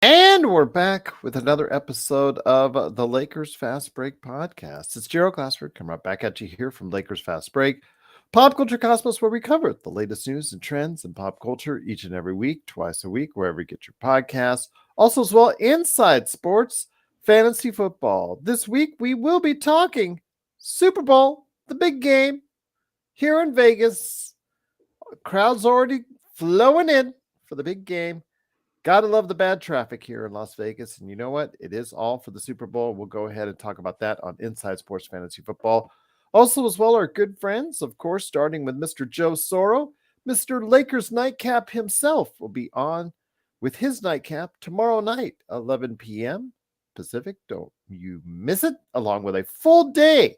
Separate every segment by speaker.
Speaker 1: And we're back with another episode of the Lakers Fast Break podcast. It's Gerald Glassford coming right back at you here from Lakers Fast Break, Pop Culture Cosmos, where we cover the latest news and trends in pop culture each and every week, twice a week, wherever you get your podcasts. Also, as well, inside sports, fantasy football. This week, we will be talking Super Bowl, the big game here in Vegas. Crowd's already flowing in for the big game. Gotta love the bad traffic here in Las Vegas. And you know what? It is all for the Super Bowl. We'll go ahead and talk about that on Inside Sports Fantasy Football. Also, as well, our good friends, of course, starting with Mr. Joe Soro. Mr. Lakers Nightcap himself will be on with his nightcap tomorrow night, 11 p.m. Pacific. Don't you miss it, along with a full day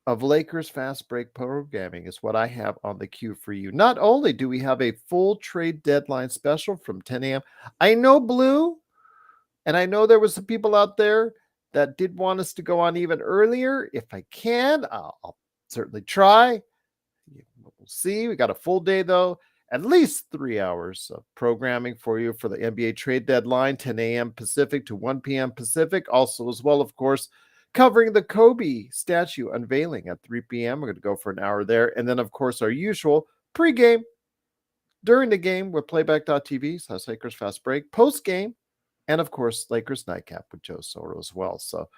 Speaker 1: of Lakers Fast Break programming is what I have on the queue for you. Not only do we have a full trade deadline special from 10 a.m. I know Blue, and I know there was some people out there that did want us to go on even earlier. If I can, I'll certainly try. We'll see. We got a full day, though. At least 3 hours of programming for you for the NBA trade deadline, 10 a.m. Pacific to 1 p.m. Pacific. Also, as well, of course, covering the Kobe statue unveiling at 3 p.m. We're going to go for an hour there. And then, of course, our usual pregame, during the game with playback.tv / Lakers Fast Break, postgame, and, of course, Lakers Nightcap with Joe Soro as well. So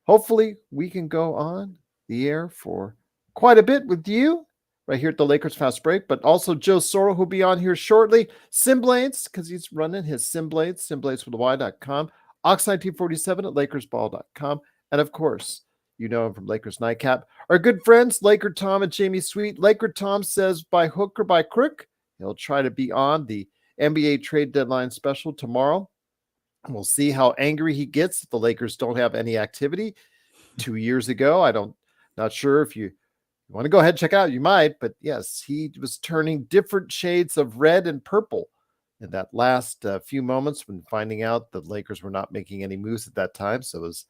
Speaker 1: hopefully we can go on the air for quite a bit with you right here at the Lakers Fast Break, but also Joe Soro, who'll be on here shortly. Simblades, because he's running his Simblades, simblades.com, Ox1947 at LakersBall.com. And of course, you know him from Lakers Nightcap. Our good friends, Laker Tom and Jamie Sweet. Laker Tom says by hook or by crook, he'll try to be on the NBA trade deadline special tomorrow. And we'll see how angry he gets if the Lakers don't have any activity. 2 years ago, not sure if you want to go ahead and check out, you might, but yes, he was turning different shades of red and purple in that last few moments when finding out the Lakers were not making any moves at that time. So it was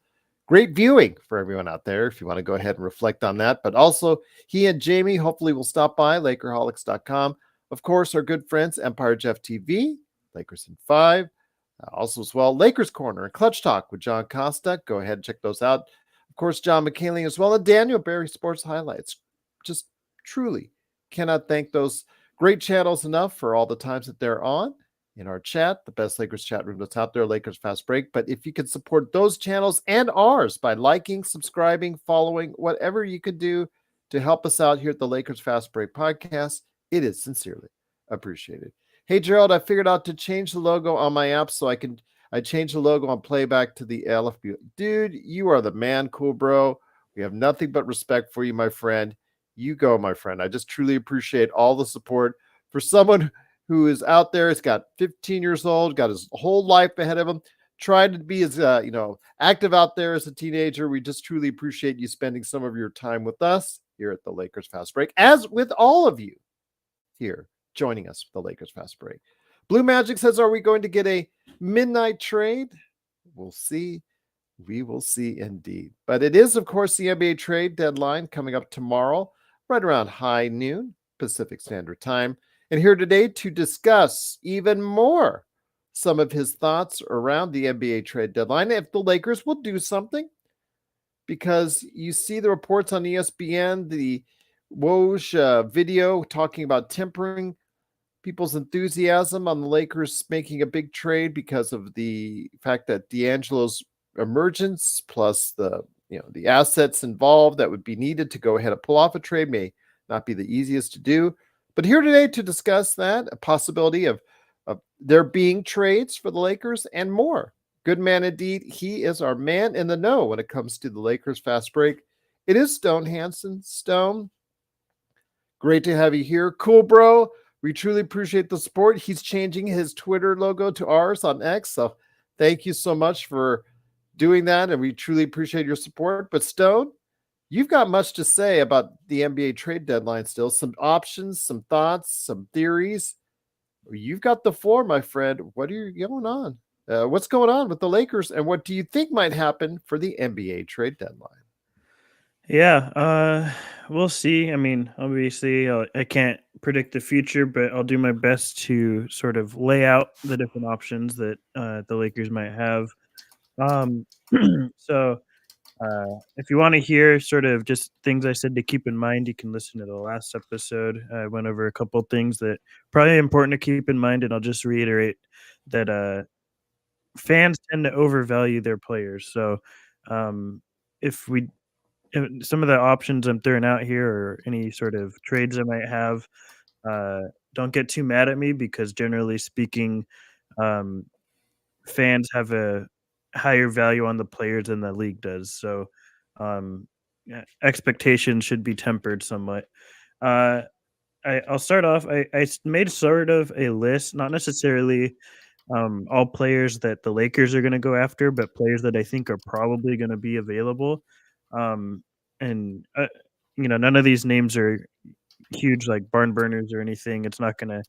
Speaker 1: great viewing for everyone out there if you want to go ahead and reflect on that. But also, he and Jamie hopefully will stop by Lakerholics.com. Of course, our good friends, Empire Jeff TV, Lakers in 5. Also, as well, Lakers Corner and Clutch Talk with John Costa. Go ahead and check those out. Of course, John McKayling as well, and Daniel Barry Sports Highlights. Just truly cannot thank those great channels enough for all the times that they're on in our chat, the best Lakers chat room that's out there, Lakers Fast Break. But if you could support those channels and ours by liking, subscribing, following, whatever you could do to help us out here at the Lakers Fast Break podcast, it is sincerely appreciated. Hey, Gerald, I figured out to change the logo on my app so I changed the logo on playback to the LFB. Dude, you are the man, cool bro. We have nothing but respect for you, my friend. You go, my friend. I just truly appreciate all the support for someone who is out there. He's got 15 years old, got his whole life ahead of him, tried to be as active out there as a teenager. We just truly appreciate you spending some of your time with us here at the Lakers Fast Break, as with all of you here joining us for the Lakers Fast Break. Blue Magic says, are we going to get a midnight trade? We'll see. We will see indeed. But it is, of course, the NBA trade deadline coming up tomorrow, right around high noon Pacific Standard Time. And here today to discuss even more some of his thoughts around the NBA trade deadline, if the Lakers will do something. Because you see the reports on ESPN, the Woj video talking about tempering people's enthusiasm on the Lakers making a big trade because of the fact that D'Angelo's emergence plus the assets involved that would be needed to go ahead and pull off a trade may not be the easiest to do. But here today to discuss that, a possibility of there being trades for the Lakers and more. Good man indeed. He is our man in the know when it comes to the Lakers Fast Break. It is Stone Hansen. Stone, great to have you here. Cool, bro. We truly appreciate the support. He's changing his Twitter logo to ours on X. So thank you so much for doing that. And we truly appreciate your support. But Stone, you've got much to say about the NBA trade deadline still. Some options, some thoughts, some theories. You've got the floor, my friend. What are you going on? What's going on with the Lakers? And what do you think might happen for the NBA trade deadline?
Speaker 2: Yeah, we'll see. I mean, obviously, I can't predict the future, but I'll do my best to sort of lay out the different options that the Lakers might have. Um, so if you want to hear sort of just things I said to keep in mind, you can listen to the last episode. I went over a couple things that probably important to keep in mind, and I'll just reiterate that fans tend to overvalue their players. So um, if we some of the options I'm throwing out here or any sort of trades I might have, uh, don't get too mad at me because generally speaking, um, fans have a higher value on the players than the league does. So yeah, expectations should be tempered somewhat. Uh, I'll start off. Made sort of a list, not necessarily all players that the Lakers are going to go after, but players that I think are probably going to be available. Um, and none of these names are huge like barn burners or anything. It's not going to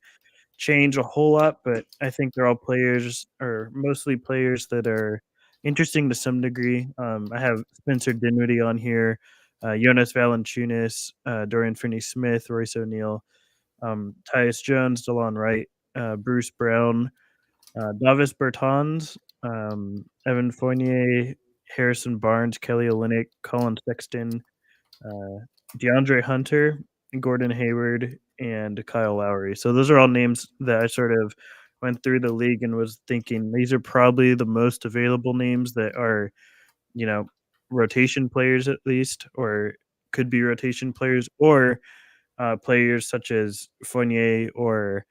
Speaker 2: change a whole lot, but I think they're all players or mostly players that are interesting to some degree. I have Spencer Dinwiddie on here, Jonas Valanciunas, Dorian Finney-Smith, Royce O'Neal, Tyus Jones, DeLon Wright, Bruce Brown, Davis Bertans, Evan Fournier, Harrison Barnes, Kelly Olynyk, Colin Sexton, uh, DeAndre Hunter, Gordon Hayward, and Kyle Lowry. So those are all names that I sort of went through the league and was thinking these are probably the most available names that are, you know, rotation players at least, or could be rotation players, or players such as Fournier or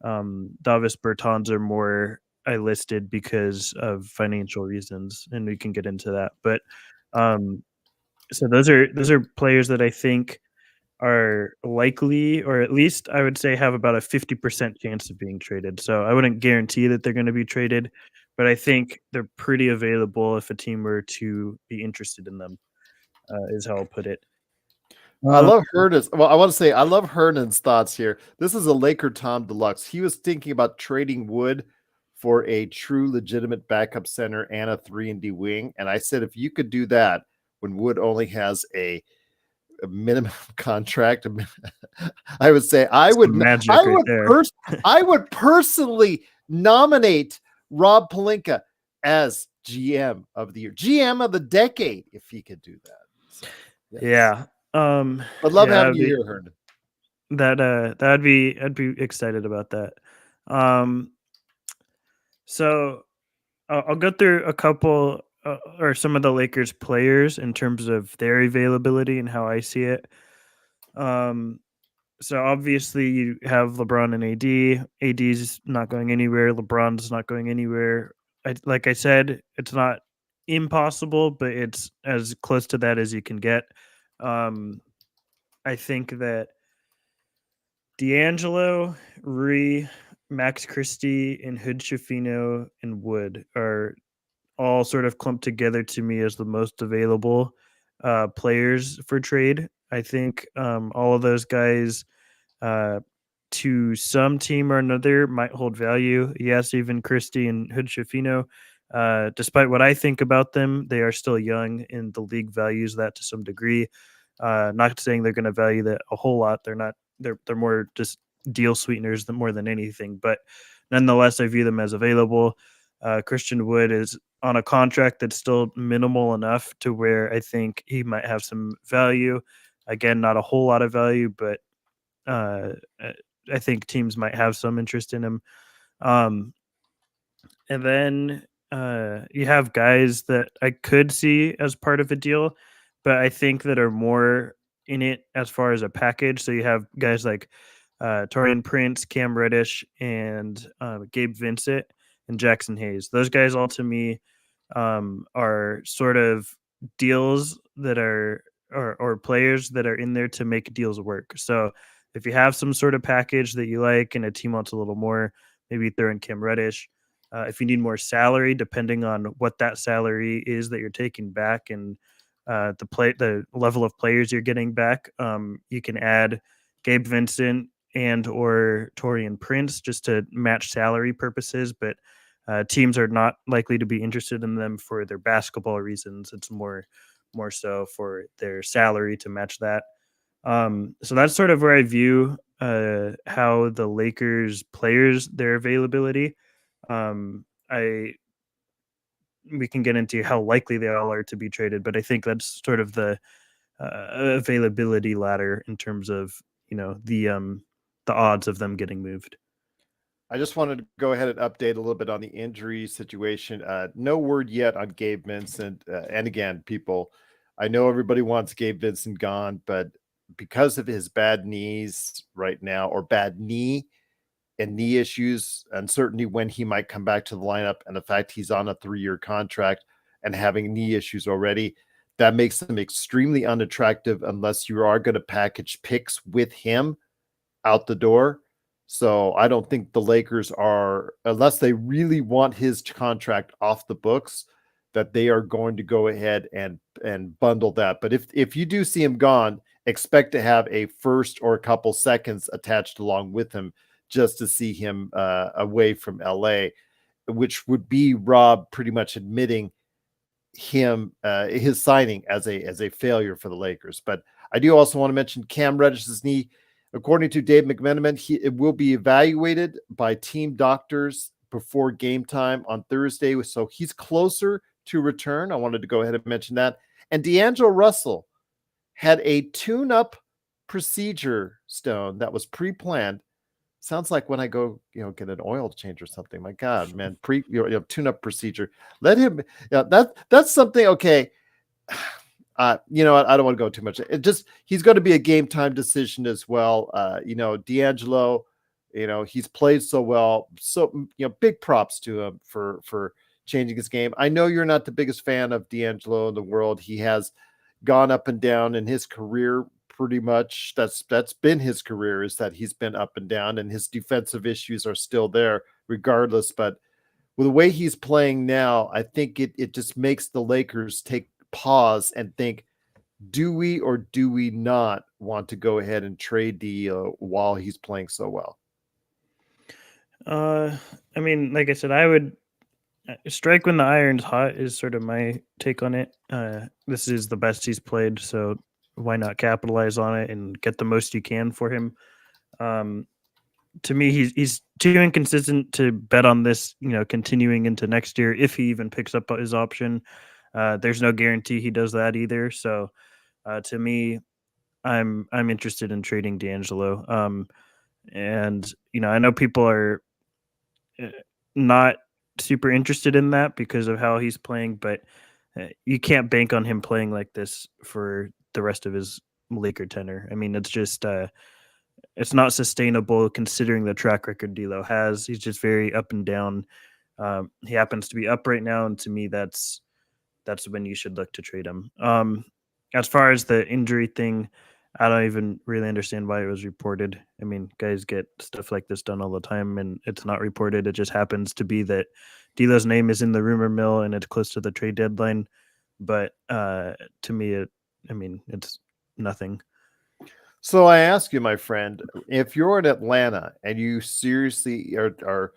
Speaker 2: Davis Bertans are more I listed because of financial reasons, and we can get into that. But um, so those are players that I think are likely, or at least I would say have about a 50% chance of being traded. So I wouldn't guarantee that they're going to be traded, but I think they're pretty available if a team were to be interested in them. Is how I'll put it.
Speaker 1: I
Speaker 2: Uh,
Speaker 1: love Hernan's. Well, I want to say I love Hernan's thoughts here. This is a Laker Tom Deluxe. He was thinking about trading Wood for a true legitimate backup center and a 3-and-D wing. And I said, if you could do that when Wood only has a minimum contract, I would say
Speaker 2: some magic right there.
Speaker 1: I would personally nominate Rob Pelinka as GM of the year, GM of the decade, if he could do that. So, yes.
Speaker 2: Yeah.
Speaker 1: I'd love
Speaker 2: Yeah,
Speaker 1: having you here, Herndon.
Speaker 2: that'd be I'd be excited about that. Um, so I'll go through a couple or some of the Lakers players in terms of their availability and how I see it. Um, so obviously you have LeBron and AD. AD's not going anywhere. LeBron's not going anywhere. Like I said, it's not impossible, but it's as close to that as you can get. Um, I think that D'Angelo, Rui, Max Christie, and Hood Schifino and Wood are all sort of clumped together to me as the most available players for trade. I think all of those guys, uh, to some team or another, might hold value. Yes, even Christie and Hood Schifino. Despite what I think about them, they are still young, and the league values that to some degree. Not saying they're going to value that a whole lot. They're not. They're more just deal sweeteners than more than anything. But nonetheless, I view them as available. Christian Wood is on a contract that's still minimal enough to where I think he might have some value. Again, not a whole lot of value, but uh, I think teams might have some interest in him. Um, and then you have guys that I could see as part of a deal, but I think that are more in it as far as a package. So you have guys like Torian Prince, Cam Reddish, and Gabe Vincent and Jackson Hayes. Those guys all to me are sort of deals that are or players that are in there to make deals work. So if you have some sort of package that you like and a team wants a little more, maybe throw in Cam Reddish. If you need more salary, depending on what that salary is that you're taking back and the level of players you're getting back, you can add Gabe Vincent and or Torian Prince just to match salary purposes. But teams are not likely to be interested in them for their basketball reasons. It's more so for their salary to match that. So that's sort of where I view how the Lakers players their availability. I We can get into how likely they all are to be traded, but I think that's sort of the availability ladder in terms of the odds of them getting moved.
Speaker 1: I just wanted to go ahead and update a little bit on the injury situation. No word yet on Gabe Vincent. And again, people, I know everybody wants Gabe Vincent gone, but because of his bad knees right now, or bad knee and knee issues, uncertainty when he might come back to the lineup, and the fact he's on a 3-year contract and having knee issues already, that makes him extremely unattractive unless you are going to package picks with him out the door. So I don't think the Lakers are, unless they really want his contract off the books, that they are going to go ahead and bundle that. But if you do see him gone, expect to have a first or a couple seconds attached along with him just to see him away from LA, which would be Rob pretty much admitting him his signing as a failure for the Lakers. But I do also want to mention Cam Reddish's knee. According to Dave McMenamin, it will be evaluated by team doctors before game time on Thursday. So he's closer to return. I wanted to go ahead and mention that. And D'Angelo Russell had a tune-up procedure, Stone, that was pre-planned. Sounds like when I go, get an oil change or something. My God, man, tune-up procedure. Let him. Yeah, that's something. Okay. You know what? I don't want to go too much. He's going to be a game time decision as well. D'Angelo, he's played so well. So, big props to him for changing his game. I know you're not the biggest fan of D'Angelo in the world. He has gone up and down in his career. Pretty much that's been his career, is that he's been up and down, and his defensive issues are still there regardless. But with the way he's playing now, I think it just makes the Lakers take pause and think, do we or do we not want to go ahead and trade while he's playing so well?
Speaker 2: I mean, like I said, I would strike when the iron's hot is sort of my take on it. This is the best he's played, so why not capitalize on it and get the most you can for him? To me, he's too inconsistent to bet on this, continuing into next year if he even picks up his option. There's no guarantee he does that either. So, to me, I'm interested in trading D'Angelo. And I know people are not super interested in that because of how he's playing, but you can't bank on him playing like this for the rest of his Laker tenure. I mean, it's just it's not sustainable considering the track record D'Lo has. He's just very up and down. He happens to be up right now, and to me, that's when you should look to trade him. As far as the injury thing, I don't even really understand why it was reported. I mean, guys get stuff like this done all the time, and it's not reported. It just happens to be that D'Lo's name is in the rumor mill, and it's close to the trade deadline. But to me, it's nothing.
Speaker 1: So I ask you, my friend, if you're in Atlanta and you seriously are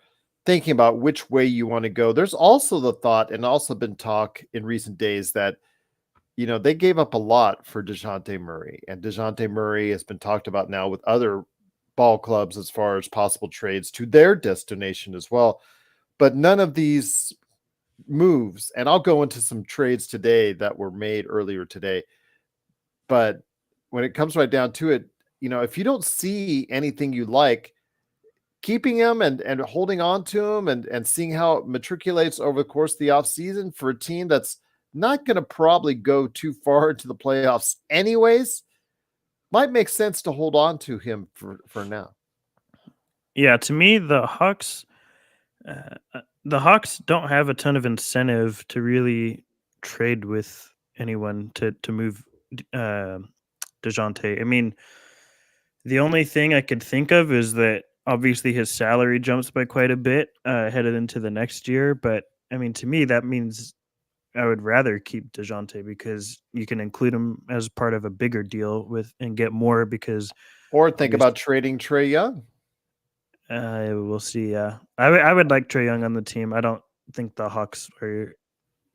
Speaker 1: thinking about which way you want to go, there's also the thought, and also been talk in recent days, that they gave up a lot for Dejounte Murray, and Dejounte Murray has been talked about now with other ball clubs as far as possible trades to their destination as well. But none of these moves, and I'll go into some trades today that were made earlier today, but when it comes right down to it, if you don't see anything you like, keeping him and holding on to him and seeing how it matriculates over the course of the offseason for a team that's not going to probably go too far into the playoffs anyways, might make sense to hold on to him for now.
Speaker 2: Yeah, to me, the Hawks don't have a ton of incentive to really trade with anyone to move Dejounte. I mean, the only thing I could think of is that obviously his salary jumps by quite a bit headed into the next year. But I mean, to me, that means I would rather keep Dejounte because you can include him as part of a bigger deal with and get more because
Speaker 1: Or think
Speaker 2: obviously
Speaker 1: about trading Trae Young.
Speaker 2: we'll see. Yeah, I would like Trae Young on the team. I don't think the Hawks are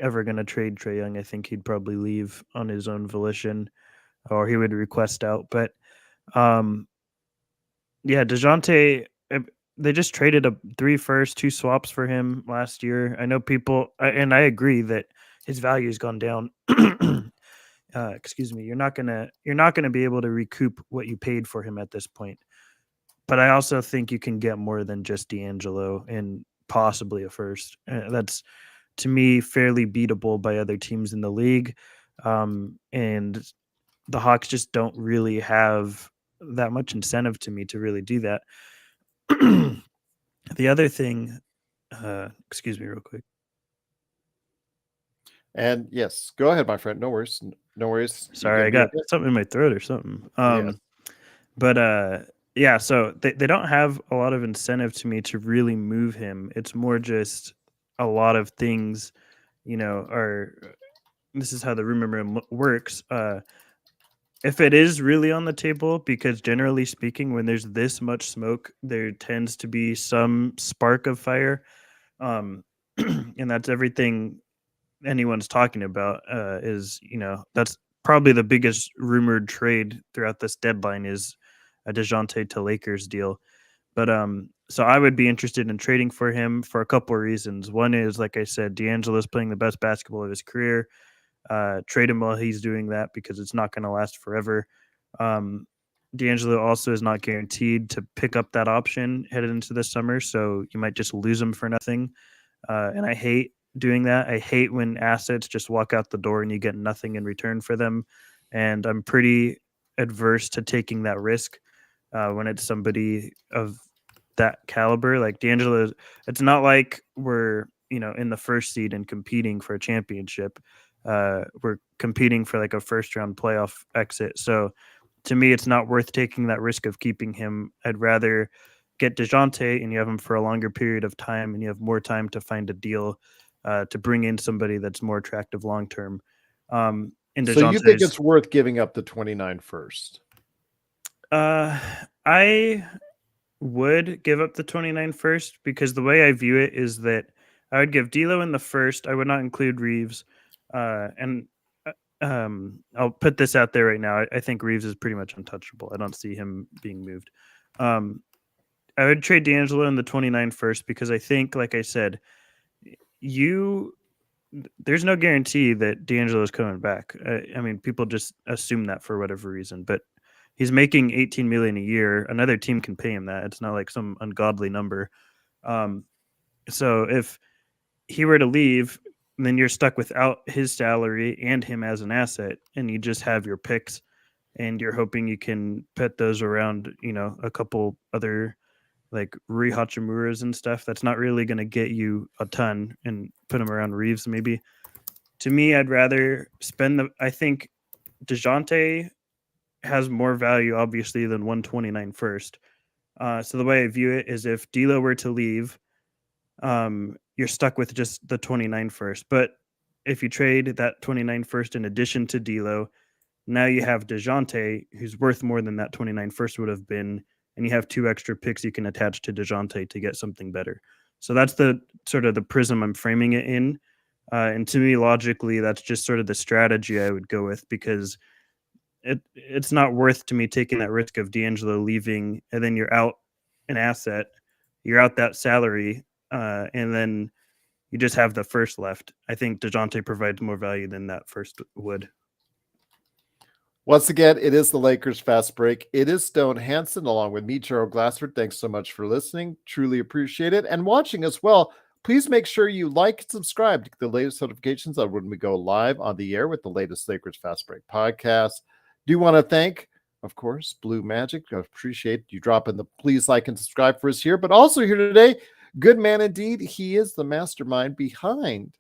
Speaker 2: ever going to trade Trae Young. I think he'd probably leave on his own volition or he would request out. But um, Yeah, Dejounte, they just traded a 3 first, 2 swaps for him last year. I know people, and I agree that his value has gone down. Excuse me. You're not gonna be able to recoup what you paid for him at this point. But I also think you can get more than just D'Angelo and possibly a first. That's to me fairly beatable by other teams in the league. And the Hawks just don't really have that much incentive to me to really do that. The other thing, excuse me, real quick.
Speaker 1: And yes, go ahead, my friend. No worries. No worries. You're
Speaker 2: Sorry,
Speaker 1: gonna
Speaker 2: I
Speaker 1: be
Speaker 2: got
Speaker 1: okay.
Speaker 2: something in my throat or something.
Speaker 1: Yes.
Speaker 2: But yeah, so they don't have a lot of incentive to me to really move him. It's more just a lot of things, are this is how the rumor mill works. If it is really on the table, because generally speaking, when there's this much smoke, there tends to be some spark of fire. Um, and that's everything anyone's talking about. Is that's probably the biggest rumored trade throughout this deadline is a Dejounte to Lakers deal. But so I would be interested in trading for him for a couple of reasons. One is, like I said, D'Angelo's playing the best basketball of his career. Trade him while he's doing that because it's not going to last forever. Um, D'Angelo also is not guaranteed to pick up that option headed into the summer, so you might just lose him for nothing. And I hate doing that. I hate when assets just walk out the door and you get nothing in return for them. And I'm pretty adverse to taking that risk when it's somebody of that caliber. Like D'Angelo, it's not like we're in the first seed and competing for a championship. We're competing for like a first round playoff exit. So to me, it's not worth taking that risk of keeping him. I'd rather get Dejounte and you have him for a longer period of time and you have more time to find a deal to bring in somebody that's more attractive long term. In
Speaker 1: So you think
Speaker 2: Dejounte's,
Speaker 1: it's worth giving up the 29 first?
Speaker 2: I would give up the 29 first because the way I view it is that I would give D'Lo in the first. I would not include Reeves, and I'll put this out there right now. I think Reeves is pretty much untouchable. I don't see him being moved. Um, I would trade D'Angelo in the 29 first because I think, like I said, you there's no guarantee that D'Angelo is coming back. I mean, people just assume that for whatever reason, but he's making 18 million a year. Another team can pay him that. It's not like some ungodly number. Um, so if he were to leave, then you're stuck without his salary and him as an asset, and you just have your picks, and you're hoping you can put those around, a couple other like Rui Hachimuras and stuff. That's not really going to get you a ton, and put them around Reeves maybe. To me, I'd rather spend the. I think Dejounte has more value, obviously, than 129 first. So the way I view it is if D'Lo were to leave, you're stuck with just the 29 first. But if you trade that 29 first in addition to D'Lo, now you have Dejounte, who's worth more than that 29 first would have been, and you have two extra picks you can attach to Dejounte to get something better. So that's the sort of the prism I'm framing it in. And to me, logically, that's just sort of the strategy I would go with because it's not worth to me taking that risk of D'Angelo leaving and then you're out an asset, you're out that salary, and then you just have the first left. I think Dejounte provides more value than that first would.
Speaker 1: Once again, it is the Lakers Fast Break. It is Stone Hansen along with me, Gerald Glassford. Thanks so much for listening. Truly appreciate it. And watching as well. Please make sure you like and subscribe to get the latest notifications on when we go live on the air with the latest Lakers Fast Break podcast. Do want to thank, of course, Blue Magic. I appreciate you dropping the please like and subscribe for us here. But also here today, good man indeed. He is the mastermind behind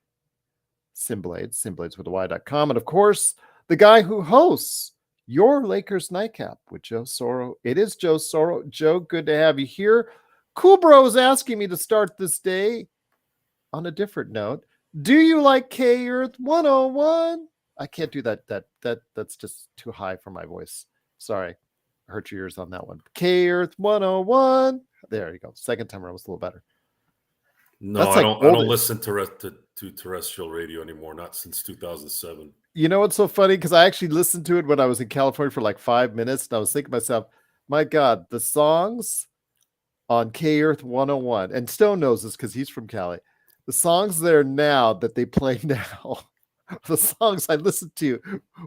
Speaker 1: Simblades, Simblades with a Y.com. And of course, the guy who hosts your Lakers Nightcap with Joe Soro. It is Joe Soro. Joe, good to have you here. Cool Bro is asking me to start this day on a different note. Do you like K Earth 101? I can't do that. That's just too high for my voice. Sorry. Hurt your ears on that one. K Earth 101. There you go. Second time around was a little better.
Speaker 3: No,
Speaker 1: That's
Speaker 3: I
Speaker 1: like
Speaker 3: don't listen to terrestrial radio anymore. Not since 2007.
Speaker 1: You know what's so funny? Because I actually listened to it when I was in California for like 5 minutes, and I was thinking to myself, My God, the songs on K Earth 101, and Stone knows this because he's from Cali. The songs there now that they play now, the songs I listened to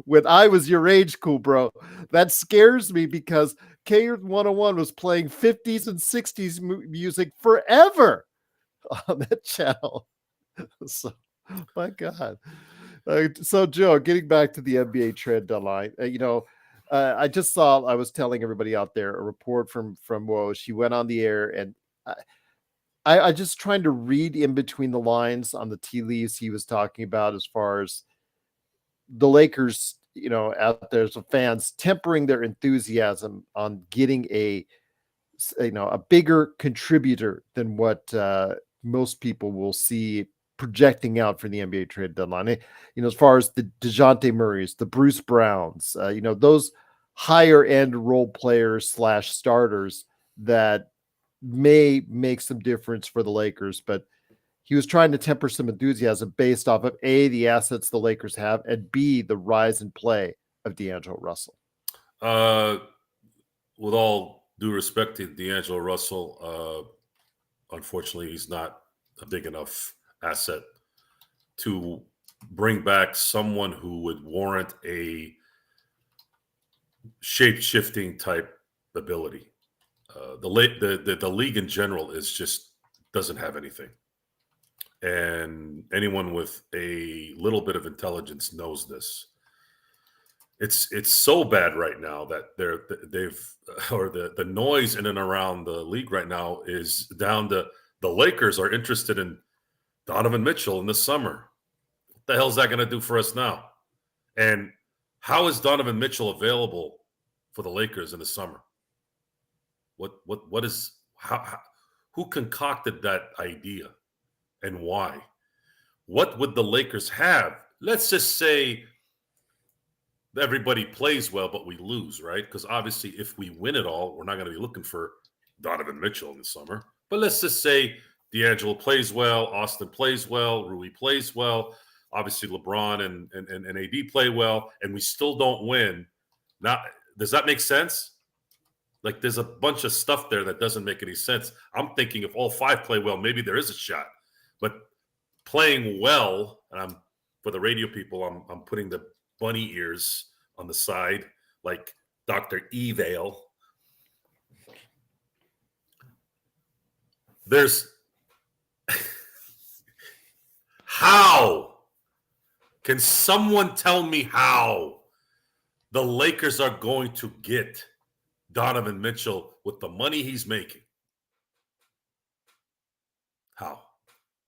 Speaker 1: when I was your age, cool bro. That scares me because K Earth 101 was playing 50s and 60s music forever on that channel. So, my God. So, Joe, getting back to the NBA trade deadline, I just saw. I was telling everybody out there a report from Woj. She went on the air, and I just trying to read in between the lines on the tea leaves he was talking about as far as the Lakers, out there, so fans tempering their enthusiasm on getting a bigger contributor than what most people will see projecting out for the NBA trade deadline. As far as the Dejounte Murrays, the Bruce Browns, those higher end role players / starters that may make some difference for the Lakers, but he was trying to temper some enthusiasm based off of A, the assets the Lakers have, and B, the rise in play of D'Angelo Russell.
Speaker 3: With all due respect to D'Angelo Russell, unfortunately, he's not a big enough asset to bring back someone who would warrant a shape-shifting type ability. The league in general doesn't have anything. And anyone with a little bit of intelligence knows this. It's so bad right now that the noise in and around the league right now is down to the Lakers are interested in Donovan Mitchell in the summer. What the hell is that going to do for us now? And how is Donovan Mitchell available for the Lakers in the summer? Who concocted that idea and why? What would the Lakers have? Let's just say everybody plays well, but we lose, right? Because obviously, if we win it all, we're not going to be looking for Donovan Mitchell in the summer. But let's just say D'Angelo plays well, Austin plays well, Rui plays well. Obviously, LeBron and AD play well, and we still don't win. Now, does that make sense? Like, there's a bunch of stuff there that doesn't make any sense. I'm thinking if all five play well, maybe there is a shot. But playing well, and for the radio people, I'm putting the bunny ears on the side, like Dr. Evil. There's how can someone tell me how the Lakers are going to get Donovan Mitchell with the money he's making? How?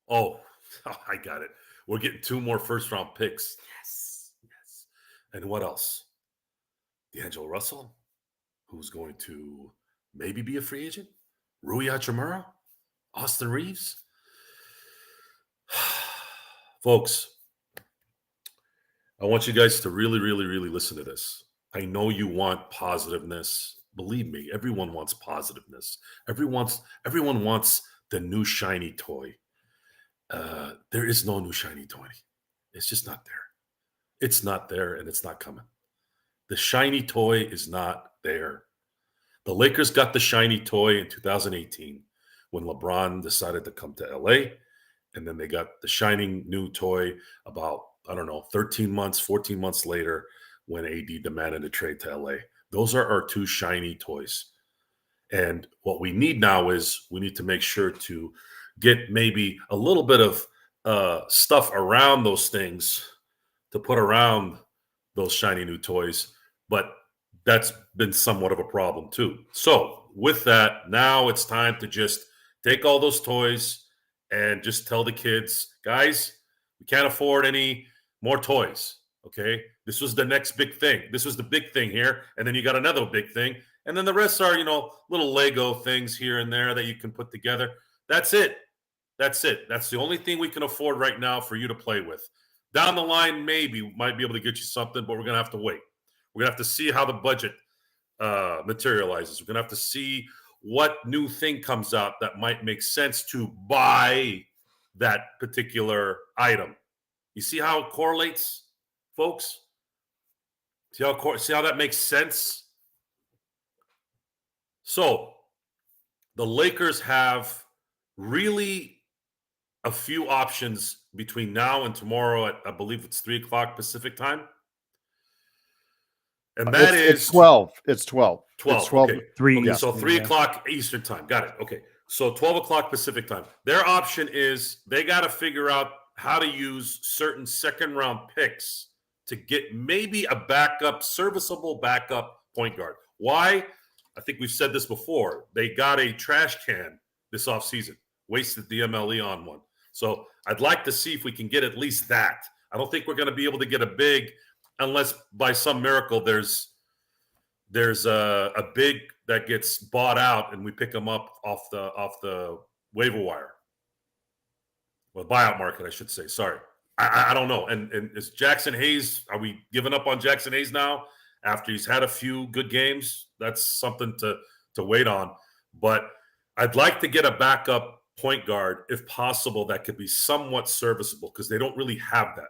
Speaker 3: Oh, I got it. We're getting 2 more first-round picks. Yes. And what else? D'Angelo Russell, who's going to maybe be a free agent? Rui Hachimura? Austin Reeves? Folks, I want you guys to really, really, really listen to this. I know you want positiveness. Believe me, everyone wants positiveness. Everyone wants the new shiny toy. There is no new shiny toy. It's just not there. It's not there, and it's not coming. The shiny toy is not there. The Lakers got the shiny toy in 2018 when LeBron decided to come to LA, and then they got the shining new toy about, 13 months, 14 months later when AD demanded a trade to LA. Those are our 2 shiny toys. And what we need now is we need to make sure to get maybe a little bit of stuff around those things to put around those shiny new toys. But that's been somewhat of a problem too. So with that, now it's time to just take all those toys and just tell the kids, guys, we can't afford any more toys. Okay. This was the next big thing. This was the big thing here. And then you got another big thing. And then the rest are, little Lego things here and there that you can put together. That's it. That's it. That's the only thing we can afford right now for you to play with. Down the line, maybe we might be able to get you something, but we're going to have to wait. We're going to have to see how the budget materializes. We're going to have to see what new thing comes out that might make sense to buy that particular item. You see how it correlates, folks? See how that makes sense? So the Lakers have really a few options between now and tomorrow at, I believe it's 3:00 Pacific time. And that
Speaker 1: It's
Speaker 3: is
Speaker 1: 12. It's 12.
Speaker 3: 12.
Speaker 1: It's 12.
Speaker 3: Okay.
Speaker 2: 3
Speaker 3: Okay, so
Speaker 2: Eastern,
Speaker 3: 3:00 Eastern time. Got it. Okay. So 12:00 Pacific time. Their option is they got to figure out how to use certain second round picks to get maybe a backup, serviceable backup point guard. Why? I think we've said this before. They got a trash can this offseason, wasted the MLE on one. So I'd like to see if we can get at least that. I don't think we're going to be able to get a big unless by some miracle there's a big that gets bought out and we pick them up off the waiver wire. Well, buyout market, I should say. Sorry. I don't know. And is Jackson Hayes, are we giving up on Jackson Hayes now after he's had a few good games? That's something to wait on. But I'd like to get a backup point guard, if possible, that could be somewhat serviceable because they don't really have that.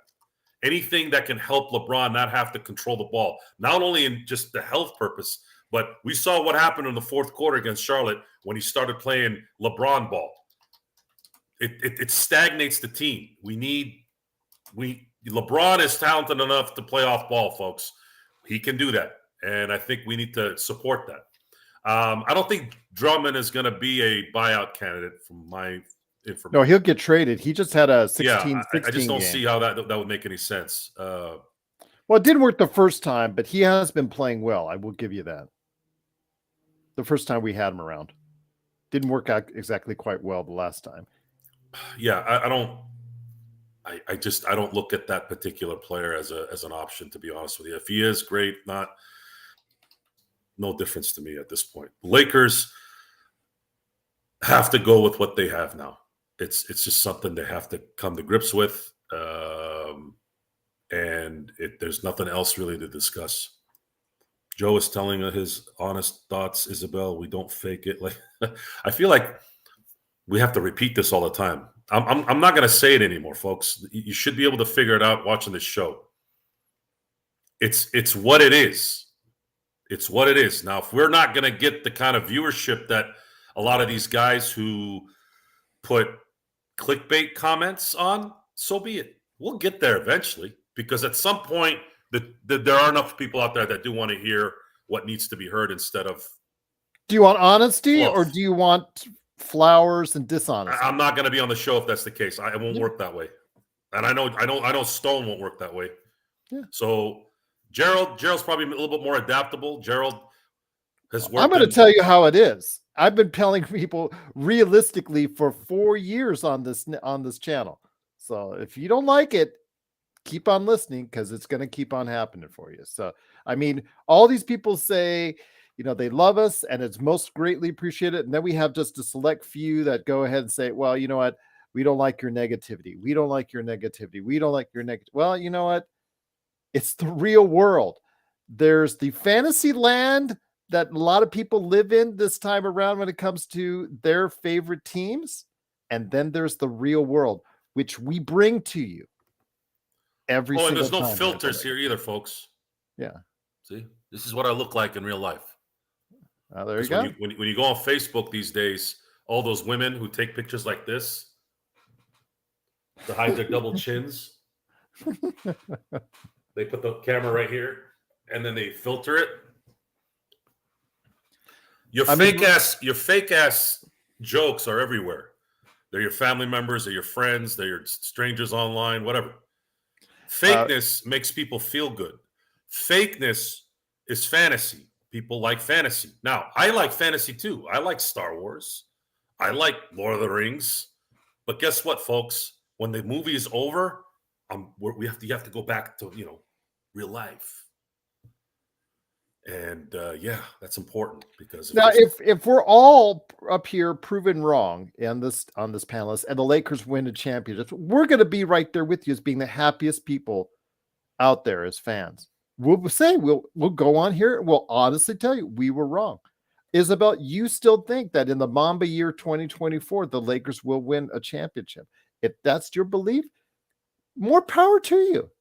Speaker 3: Anything that can help LeBron not have to control the ball, not only in just the health purpose, but we saw what happened in the fourth quarter against Charlotte when he started playing LeBron ball. It stagnates the team. LeBron is talented enough to play off ball, folks. He can do that, and I think we need to support that. I don't think Drummond is going to be a buyout candidate from my information.
Speaker 1: No, he'll get traded. He just had a 16
Speaker 3: I just don't
Speaker 1: game.
Speaker 3: see how that would make any sense.
Speaker 1: Well, it didn't work the first time, but he has been playing well. I will give you that. The first time we had him around. Didn't work out exactly quite well the last time.
Speaker 3: Yeah, I don't look at that particular player as an option, to be honest with you. If he is great, no difference to me at this point. Lakers have to go with what they have now. It's just something they have to come to grips with, and there's nothing else really to discuss. Joe is telling his honest thoughts, Isabel. We don't fake it. Like I feel like we have to repeat this all the time. I'm not going to say it anymore, folks. You should be able to figure it out watching this show. It's what it is. It's what it is. Now, if we're not going to get the kind of viewership that a lot of these guys who put clickbait comments on, so be it. We'll get there eventually because at some point there are enough people out there that do want to hear what needs to be heard instead of.
Speaker 1: Do you want honesty
Speaker 3: fluff.
Speaker 1: or do you want flowers and dishonesty?
Speaker 3: I'm not going to be on the show if that's the case. It won't work that way, and I know Stone won't work that way.
Speaker 1: Yeah.
Speaker 3: So Gerald's probably a little bit more adaptable. Gerald has worked.
Speaker 1: I'm going to tell you how it is. I've been telling people realistically for 4 years on this channel. So if you don't like it, keep on listening because it's going to keep on happening for you. So, I mean, all these people say, they love us and it's most greatly appreciated. And then we have just a select few that go ahead and say, well, you know what? We don't like your negativity. We don't like your negativity. We don't like your negative. Well, you know what? It's the real world. There's the fantasy land that a lot of people live in this time around when it comes to their favorite teams. And then there's the real world, which we bring to you every single time.
Speaker 3: And there's no filters here either, folks.
Speaker 1: Yeah.
Speaker 3: See, this is what I look like in real life.
Speaker 1: There you go.
Speaker 3: When you go on Facebook these days, all those women who take pictures like this to hide their double chins, they put the camera right here and then they filter it. Your fake ass jokes are everywhere. They're your family members, they're your friends, they're your strangers online, whatever. Fakeness makes people feel good. Fakeness is fantasy. People like fantasy. Now, I like fantasy too. I like Star Wars. I like Lord of the Rings. But guess what, folks? When the movie is over, you have to go back to real life. And that's important because
Speaker 1: now, if we're all up here proven wrong on this panelist and the Lakers win a championship, we're going to be right there with you as being the happiest people out there as fans. We'll say we'll go on here. We'll honestly tell you we were wrong. Isabel, you still think that in the Mamba year 2024, the Lakers will win a championship? If that's your belief, more power to you.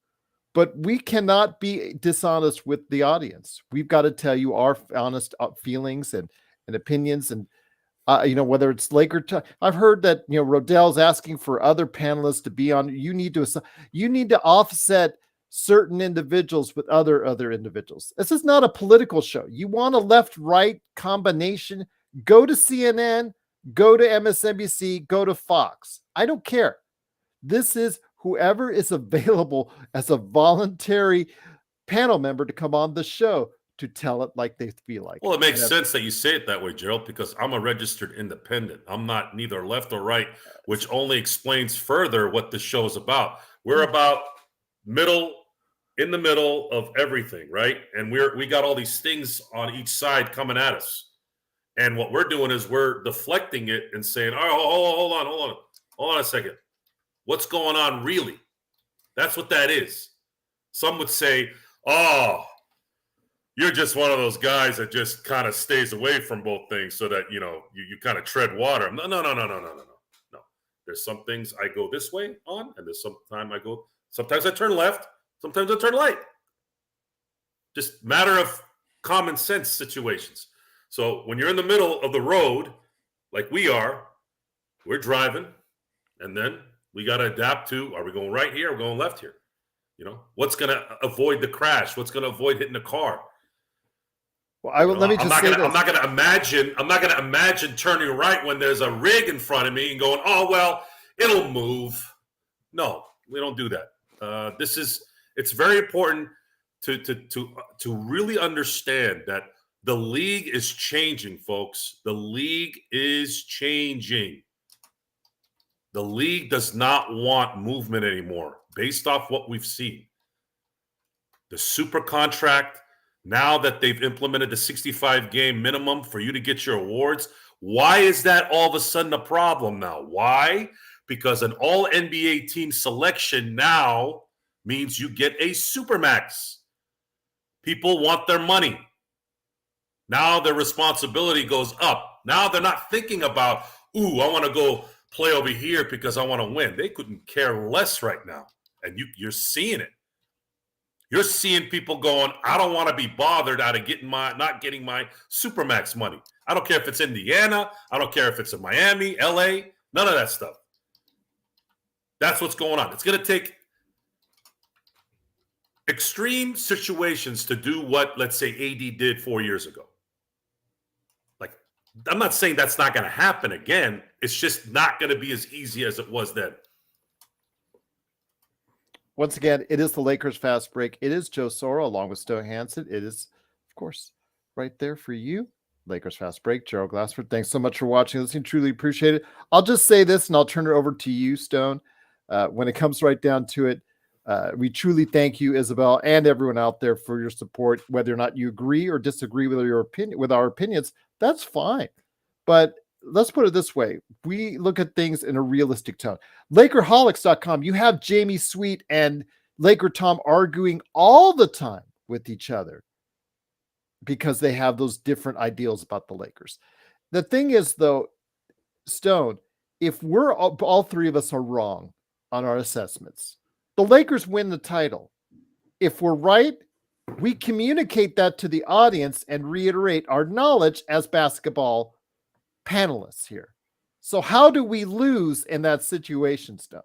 Speaker 1: But we cannot be dishonest with the audience. We've got to tell you our honest feelings and opinions. And whether it's Laker, I've heard that Rodell's asking for other panelists to be on. You need to offset certain individuals with other individuals. This is not a political show. You want a left-right combination? Go to CNN, go to MSNBC, go to Fox. I don't care. This is whoever is available as a voluntary panel member to come on the show to tell it like they feel like.
Speaker 3: Well, it makes sense that you say it that way, Gerald, because I'm a registered independent. I'm not neither left or right, which only explains further what the show is about. We're about in the middle of everything, right? And we got all these things on each side coming at us. And what we're doing is we're deflecting it and saying, oh, hold on a second. What's going on really? That's what that is. Some would say, oh, you're just one of those guys that just kind of stays away from both things so that, you kind of tread water. No. There's some things I go this way on, and there's sometimes I turn left, sometimes I turn right. Just matter of common sense situations. So when you're in the middle of the road, like we are, we're driving, and then we got to adapt to, are we going right here or going left here? What's going to avoid the crash? What's going to avoid hitting the car?
Speaker 1: Well, let me just say this.
Speaker 3: I'm not going to imagine turning right when there's a rig in front of me and going, oh, well, it'll move. No, we don't do that. It's very important to really understand that the league is changing, folks. The league is changing. The league does not want movement anymore, based off what we've seen. The super contract, now that they've implemented the 65-game minimum for you to get your awards, why is that all of a sudden a problem now? Why? Because an all-NBA team selection now means you get a supermax. People want their money. Now their responsibility goes up. Now they're not thinking about, ooh, I want to go play over here because I want to win. They couldn't care less right now. And you're seeing it. You're seeing people going, I don't want to be bothered out of not getting my supermax money. I don't care if it's Indiana. I don't care if it's in Miami, LA, none of that stuff. That's what's going on. It's going to take extreme situations to do what, let's say, AD did 4 years ago. Like, I'm not saying that's not going to happen again. It's just not going to be as easy as it was then.
Speaker 1: Once again, it is the Lakers Fast Break. It is Joe Soro along with Stowe Hansen. It is, of course, right there for you. Lakers Fast Break. Gerald Glassford, thanks so much for watching and listening. Truly appreciate it. I'll just say this, and I'll turn it over to you, Stone. When it comes right down to it, we truly thank you, Isabel, and everyone out there for your support. Whether or not you agree or disagree with our opinions, that's fine. But let's put it this way. We look at things in a realistic tone. Lakerholics.com, you have Jamie Sweet and Laker Tom arguing all the time with each other because they have those different ideals about the Lakers. The thing is, though, Stone, if we're all three of us are wrong on our assessments, the Lakers win the title. If we're right, we communicate that to the audience and reiterate our knowledge as basketball panelists here. So how do we lose in that situation, Stone?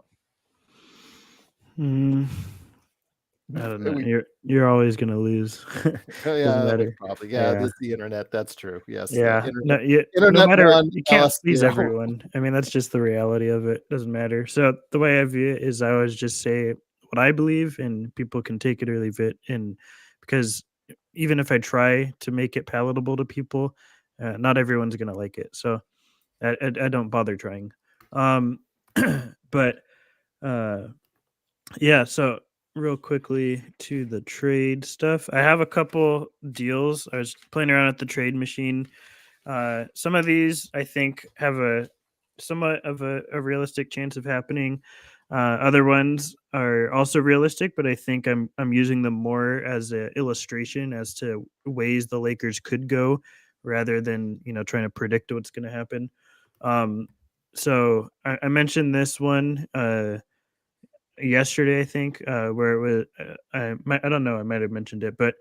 Speaker 2: I don't know. You're always going to lose.
Speaker 1: Probably. Yeah, this is the internet. That's true. Yes.
Speaker 2: Yeah.
Speaker 1: Internet
Speaker 2: no matter,
Speaker 1: one,
Speaker 2: you can't please everyone. I mean, that's just the reality of it. Doesn't matter. So the way I view it is I always just say what I believe, and people can take it or leave it. And because even if I try to make it palatable to people, not everyone's going to like it. So I don't bother trying. But yeah, so real quickly to the trade stuff. I have a couple deals. I was playing around at the trade machine. Some of these I think have a somewhat of a realistic chance of happening. Other ones are also realistic, but I think I'm using them more as an illustration as to ways the Lakers could go rather than, trying to predict what's going to happen. So I mentioned this one yesterday, I think, where it was, I don't know, I might have mentioned it, but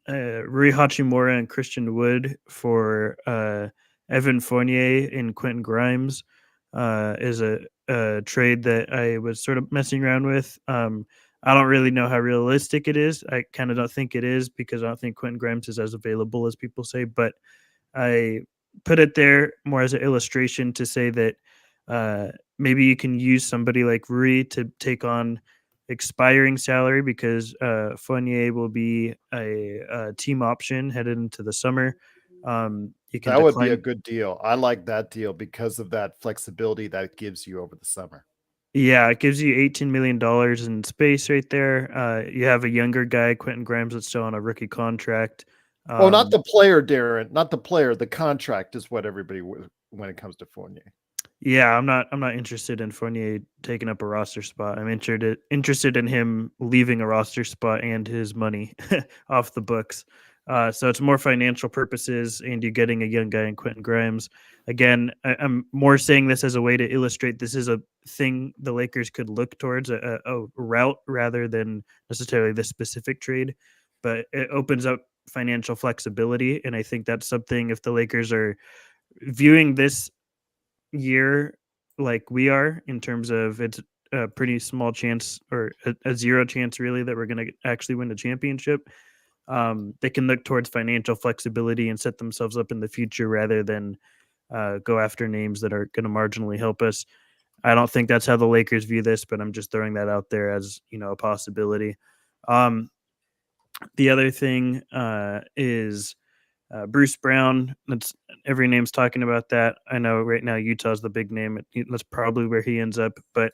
Speaker 2: Rui Hachimura and Christian Wood for Evan Fournier and Quentin Grimes is a trade that I was sort of messing around with. I don't really know how realistic it is. I kind of don't think it is because I don't think Quentin Grimes is as available as people say, but I put it there more as an illustration to say that maybe you can use somebody like Rui to take on expiring salary because Fournier will be a team option headed into the summer. You can
Speaker 1: That would be a
Speaker 2: decline.
Speaker 1: good deal. I like that deal because of that flexibility that it gives you over the summer.
Speaker 2: Yeah, it gives you $18 million in space right there. You have a younger guy, Quentin Grimes, that's still on a rookie contract.
Speaker 1: Oh, not the player, Darren. Not the player. The contract is what everybody when it comes to Fournier.
Speaker 2: Yeah, I'm not interested in Fournier taking up a roster spot. I'm interested in him leaving a roster spot and his money off the books. So it's more financial purposes, and you're getting a young guy in Quentin Grimes. Again, I'm more saying this as a way to illustrate this is a thing the Lakers could look towards, a route rather than necessarily this specific trade. But it opens up financial flexibility, and I think that's something if the Lakers are viewing this year like we are in terms of it's a pretty small chance or a zero chance really that we're going to actually win the championship. They can look towards financial flexibility and set themselves up in the future rather than go after names that are going to marginally help us. I don't think that's how the Lakers view this, but I'm just throwing that out there as a possibility. The other thing is Bruce Brown. That's every name's talking about that. I know right now Utah's the big name. That's probably where he ends up. But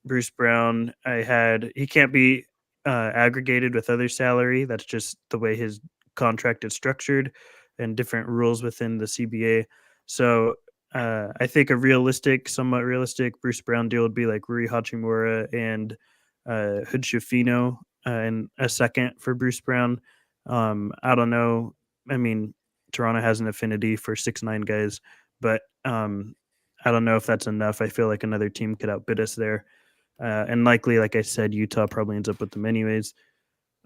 Speaker 2: Bruce Brown, he can't be aggregated with other salary. That's just the way his contract is structured and different rules within the CBA. So I think somewhat realistic Bruce Brown deal would be like Rui Hachimura and Hood Shafino and a second for Bruce Brown. I don't know. I mean, Toronto has an affinity for 6'9" guys, but I don't know if that's enough. I feel like another team could outbid us there. And likely, like I said, Utah probably ends up with them anyways.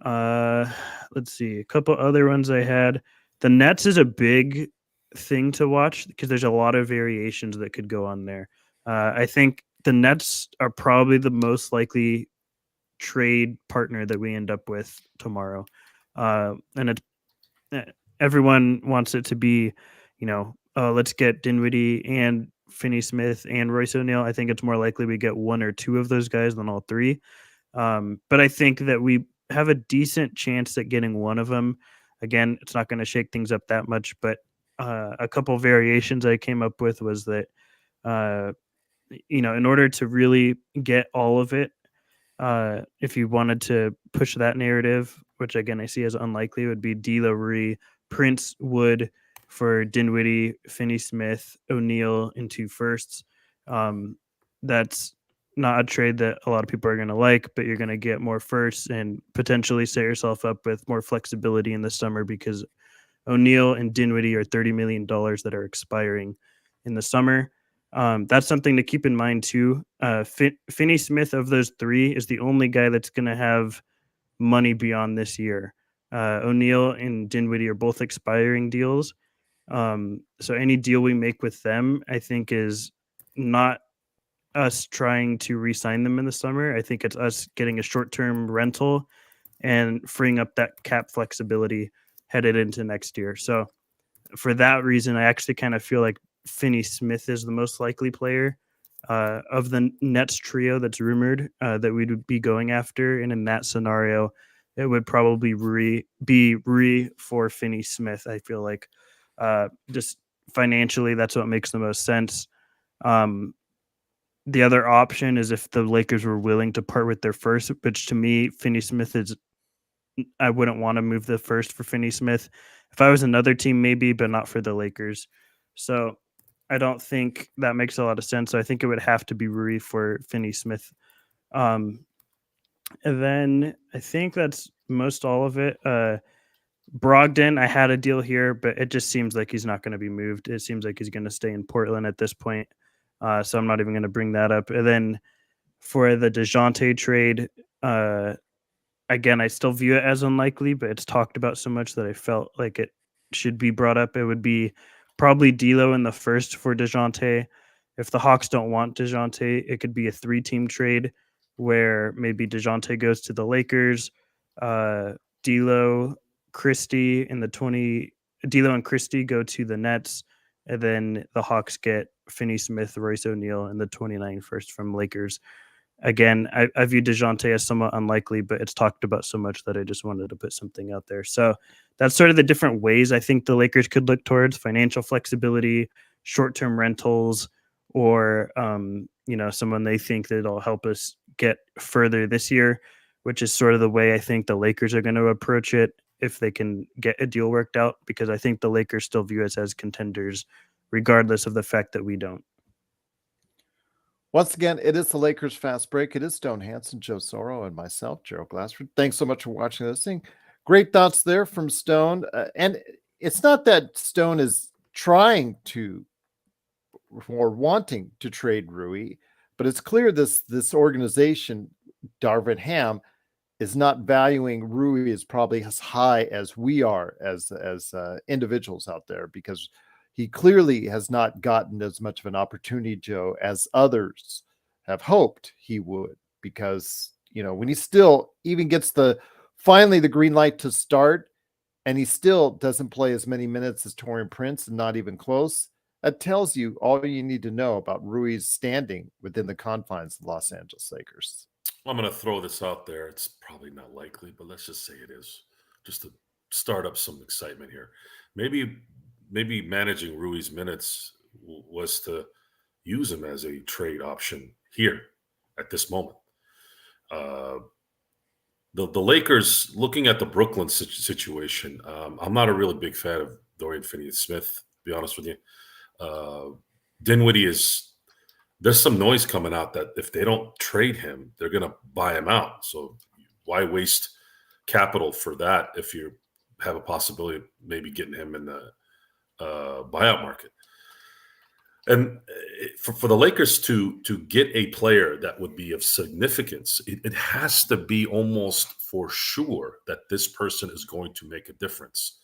Speaker 2: Let's see. A couple other ones I had. The Nets is a big thing to watch because there's a lot of variations that could go on there. I think the Nets are probably the most likely trade partner that we end up with tomorrow. And everyone wants it to be, let's get Dinwiddie and Finney Smith and Royce O'Neal. I think it's more likely we get one or two of those guys than all three. But I think that we have a decent chance at getting one of them. Again, it's not going to shake things up that much, but a couple variations I came up with was that, in order to really get all of it, if you wanted to push that narrative, which again I see as unlikely, would be D'Lo, Rui, Prince, Wood for Dinwiddie, Finney Smith, O'Neal, and 2 firsts. That's not a trade that a lot of people are going to like, but you're going to get more firsts and potentially set yourself up with more flexibility in the summer because O'Neal and Dinwiddie are $30 million that are expiring in the summer. That's something to keep in mind too. Finney Smith of those three is the only guy that's going to have money beyond this year. O'Neal and Dinwiddie are both expiring deals. So any deal we make with them, I think, is not us trying to re-sign them in the summer. I think it's us getting a short-term rental and freeing up that cap flexibility headed into next year. So for that reason, I actually kind of feel like Finney Smith is the most likely player of the Nets trio that's rumored that we would be going after. And in that scenario, it would probably be Rui for Finney Smith. I feel like just financially, that's what makes the most sense. The other option is if the Lakers were willing to part with their first, which to me, Finney Smith is, I wouldn't want to move the first for Finney Smith. If I was another team, maybe, but not for the Lakers. So I don't think that makes a lot of sense. So I think it would have to be Rui for Finney Smith. And then I think that's most all of it. Brogdon, I had a deal here, but it just seems like he's not going to be moved. It seems like he's going to stay in Portland at this point. So I'm not even going to bring that up. And then for the Dejounte trade, again, I still view it as unlikely, but it's talked about so much that I felt like it should be brought up. It would be probably D'Lo in the first for Dejounte. If the Hawks don't want Dejounte, it could be a 3-team trade where maybe Dejounte goes to the Lakers, D'Lo, Christie in the 20. D'Lo and Christie go to the Nets, and then the Hawks get Finney-Smith, Royce O'Neal, and the 29 first from Lakers. Again, I view Dejounte as somewhat unlikely, but it's talked about so much that I just wanted to put something out there. So that's sort of the different ways I think the Lakers could look towards: financial flexibility, short-term rentals, or someone they think that'll help us get further this year, which is sort of the way I think the Lakers are going to approach it if they can get a deal worked out, because I think the Lakers still view us as contenders, regardless of the fact that we don't.
Speaker 1: Once again, it is the Lakers Fast Break. It is Stone Hansen, Joe Soro, and myself, Gerald Glassford. Thanks so much for watching this thing. Great thoughts there from Stone. And it's not that Stone is trying to or wanting to trade Rui, but it's clear this organization, Darvin Ham, is not valuing Rui as probably as high as we are as individuals out there, because he clearly has not gotten as much of an opportunity, Joe, as others have hoped he would, because, when he still even gets finally the green light to start, and he still doesn't play as many minutes as Taurean Prince, and not even close, that tells you all you need to know about Rui's standing within the confines of the Los Angeles Lakers.
Speaker 3: I'm going to throw this out there. It's probably not likely, but let's just say it is, just to start up some excitement here. Maybe managing Rui's minutes was to use him as a trade option here at this moment. The Lakers, looking at the Brooklyn situation, I'm not a really big fan of Dorian Finney-Smith, to be honest with you. Dinwiddie there's some noise coming out that if they don't trade him, they're going to buy him out. So why waste capital for that if you have a possibility of maybe getting him in the buyout market? And for the Lakers to get a player that would be of significance, it has to be almost for sure that this person is going to make a difference.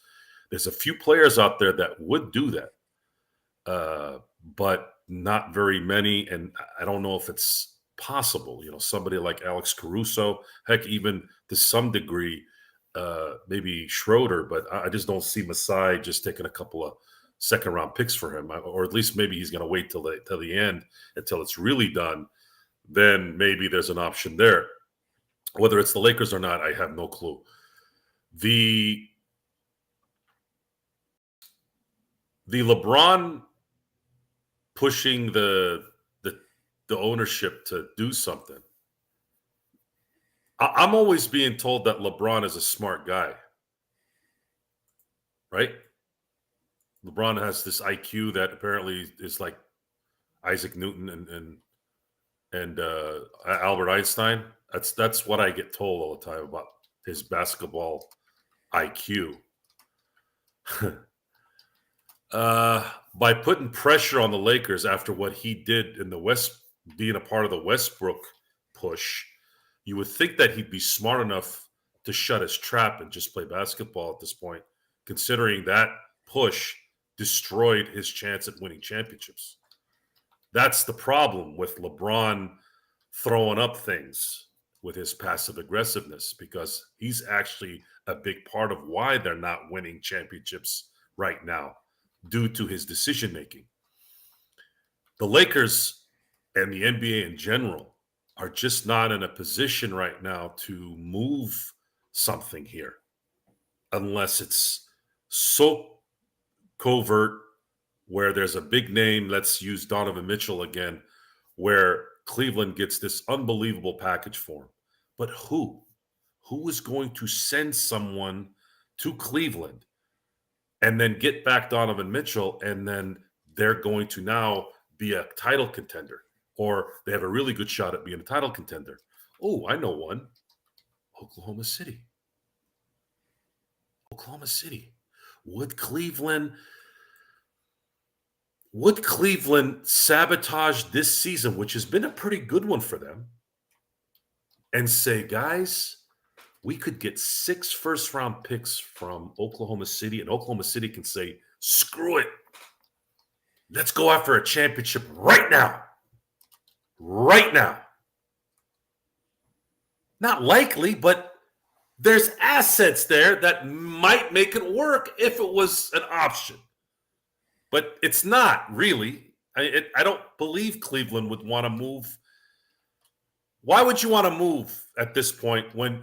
Speaker 3: There's a few players out there that would do that, but not very many. And I don't know if it's possible. Somebody like Alex Caruso, heck, even to some degree, maybe Schroeder, but I just don't see Masai just taking a couple of second-round picks for him, or at least maybe he's going to wait till the end, until it's really done. Then maybe there's an option there. Whether it's the Lakers or not, I have no clue. The LeBron pushing the ownership to do something. I'm always being told that LeBron is a smart guy, right? LeBron has this IQ that apparently is like Isaac Newton and Albert Einstein. That's what I get told all the time about his basketball IQ. By putting pressure on the Lakers after what he did in the West, being a part of the Westbrook push, you would think that he'd be smart enough to shut his trap and just play basketball at this point, considering that push destroyed his chance at winning championships. That's the problem with LeBron throwing up things with his passive aggressiveness, because he's actually a big part of why they're not winning championships right now, due to his decision making. The Lakers and the NBA in general are just not in a position right now to move something here, unless it's so covert, where there's a big name. Let's use Donovan Mitchell again, where Cleveland gets this unbelievable package for him. But who is going to send someone to Cleveland and then get back Donovan Mitchell, and then they're going to now be a title contender, or they have a really good shot at being a title contender? Oh, I know one. Oklahoma City. Would Cleveland sabotage this season, which has been a pretty good one for them, and say, guys, we could get 6 first-round picks from Oklahoma City, and Oklahoma City can say, screw it. Let's go after a championship right now. Right now. Not likely, but there's assets there that might make it work if it was an option. But it's not really. I don't believe Cleveland would want to move. Why would you want to move at this point when,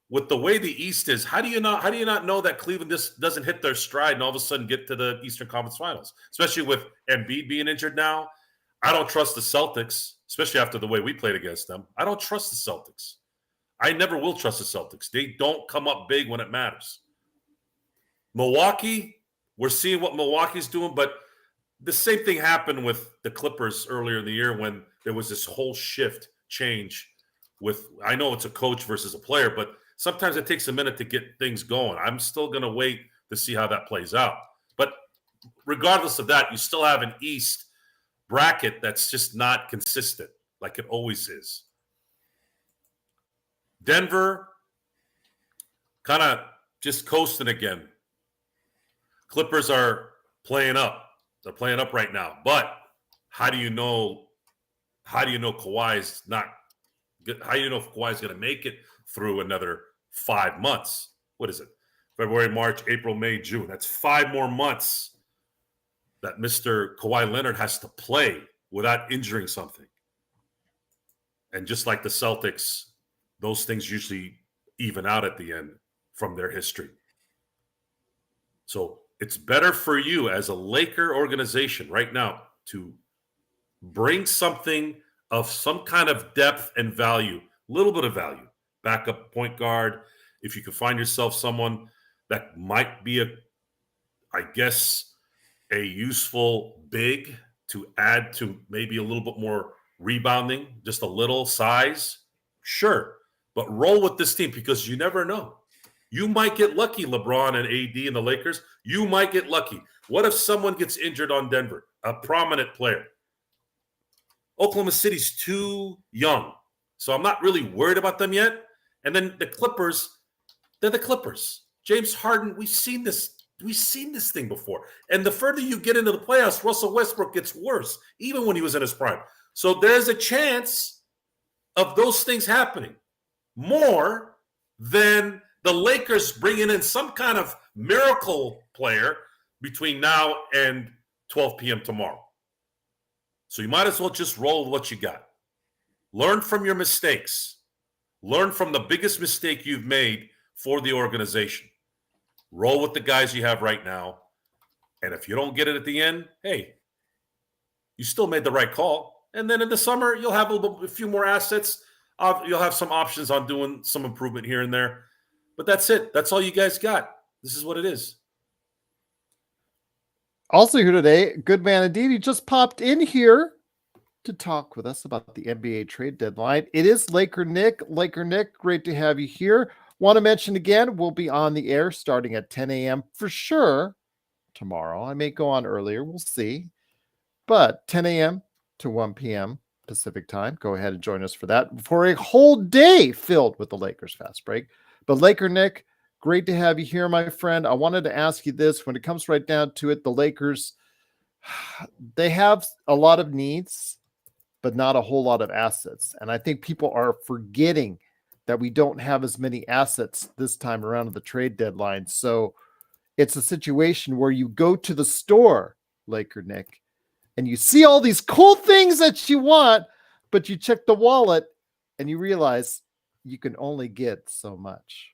Speaker 3: with the way the East is, how do you not know that Cleveland just doesn't hit their stride and all of a sudden get to the Eastern Conference Finals, especially with Embiid being injured now? I don't trust the Celtics, especially after the way we played against them. I don't trust the Celtics. I never will trust the Celtics. They don't come up big when it matters. Milwaukee, we're seeing what Milwaukee's doing, but the same thing happened with the Clippers earlier in the year when there was this whole change with, I know it's a coach versus a player, but sometimes it takes a minute to get things going. I'm still going to wait to see how that plays out. But regardless of that, you still have an East bracket that's just not consistent like it always is. Denver kind of just coasting again. Clippers are playing up. They're playing up right now. But how do you know Kawhi's not – how do you know if Kawhi's going to make it through another 5 months? What is it? February, March, April, May, June. That's 5 more months that Mr. Kawhi Leonard has to play without injuring something. And just like the Celtics, those things usually even out at the end from their history. So it's better for you as a Laker organization right now to bring something of some kind of depth and value, a little bit of value, backup point guard. If you can find yourself someone that might be a useful big to add to maybe a little bit more rebounding, just a little size, sure. But roll with this team because you never know. You might get lucky, LeBron and AD and the Lakers. You might get lucky. What if someone gets injured on Denver, a prominent player? Oklahoma City's too young, so I'm not really worried about them yet. And then the Clippers, they're the Clippers. James Harden, we've seen this thing before. And the further you get into the playoffs, Russell Westbrook gets worse, even when he was in his prime. So there's a chance of those things happening more than the Lakers bringing in some kind of miracle player between now and 12 p.m. tomorrow. So you might as well just roll with what you got. Learn from your mistakes. Learn from the biggest mistake you've made for the organization. Roll with the guys you have right now. And if you don't get it at the end, hey, you still made the right call. And then in the summer, you'll have a few more assets. You'll have some options on doing some improvement here and there. But that's it. That's all you guys got. This is what it is.
Speaker 1: Also here today, good man indeed. He just popped in here to talk with us about the NBA trade deadline. It is Laker Nick. Laker Nick, great to have you here. Want to mention again, we'll be on the air starting at 10 a.m. for sure tomorrow. I may go on earlier. We'll see. But 10 a.m. to 1 p.m. Pacific time. Go ahead and join us for that for a whole day filled with the Lakers Fast Break. But Laker Nick, great to have you here, my friend. I wanted to ask you this. When it comes right down to it, the Lakers, they have a lot of needs, but not a whole lot of assets. And I think people are forgetting that we don't have as many assets this time around at the trade deadline. So it's a situation where you go to the store, Laker Nick, and you see all these cool things that you want, but you check the wallet and you realize you can only get so much.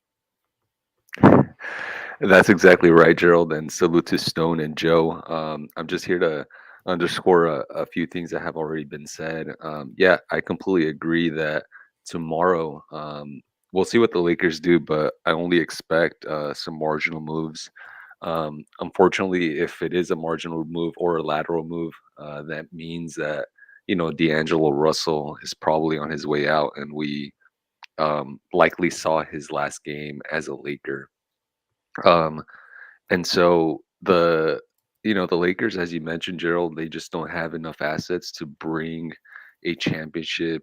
Speaker 4: That's exactly right, Gerald. And salute to Stone and Joe. I'm just here to underscore a few things that have already been said. Yeah, I completely agree that tomorrow we'll see what the Lakers do, but I only expect some marginal moves. Unfortunately, if it is a marginal move or a lateral move, that means that, D'Angelo Russell is probably on his way out, and we likely saw his last game as a Laker. And so the Lakers, as you mentioned, Gerald, they just don't have enough assets to bring a championship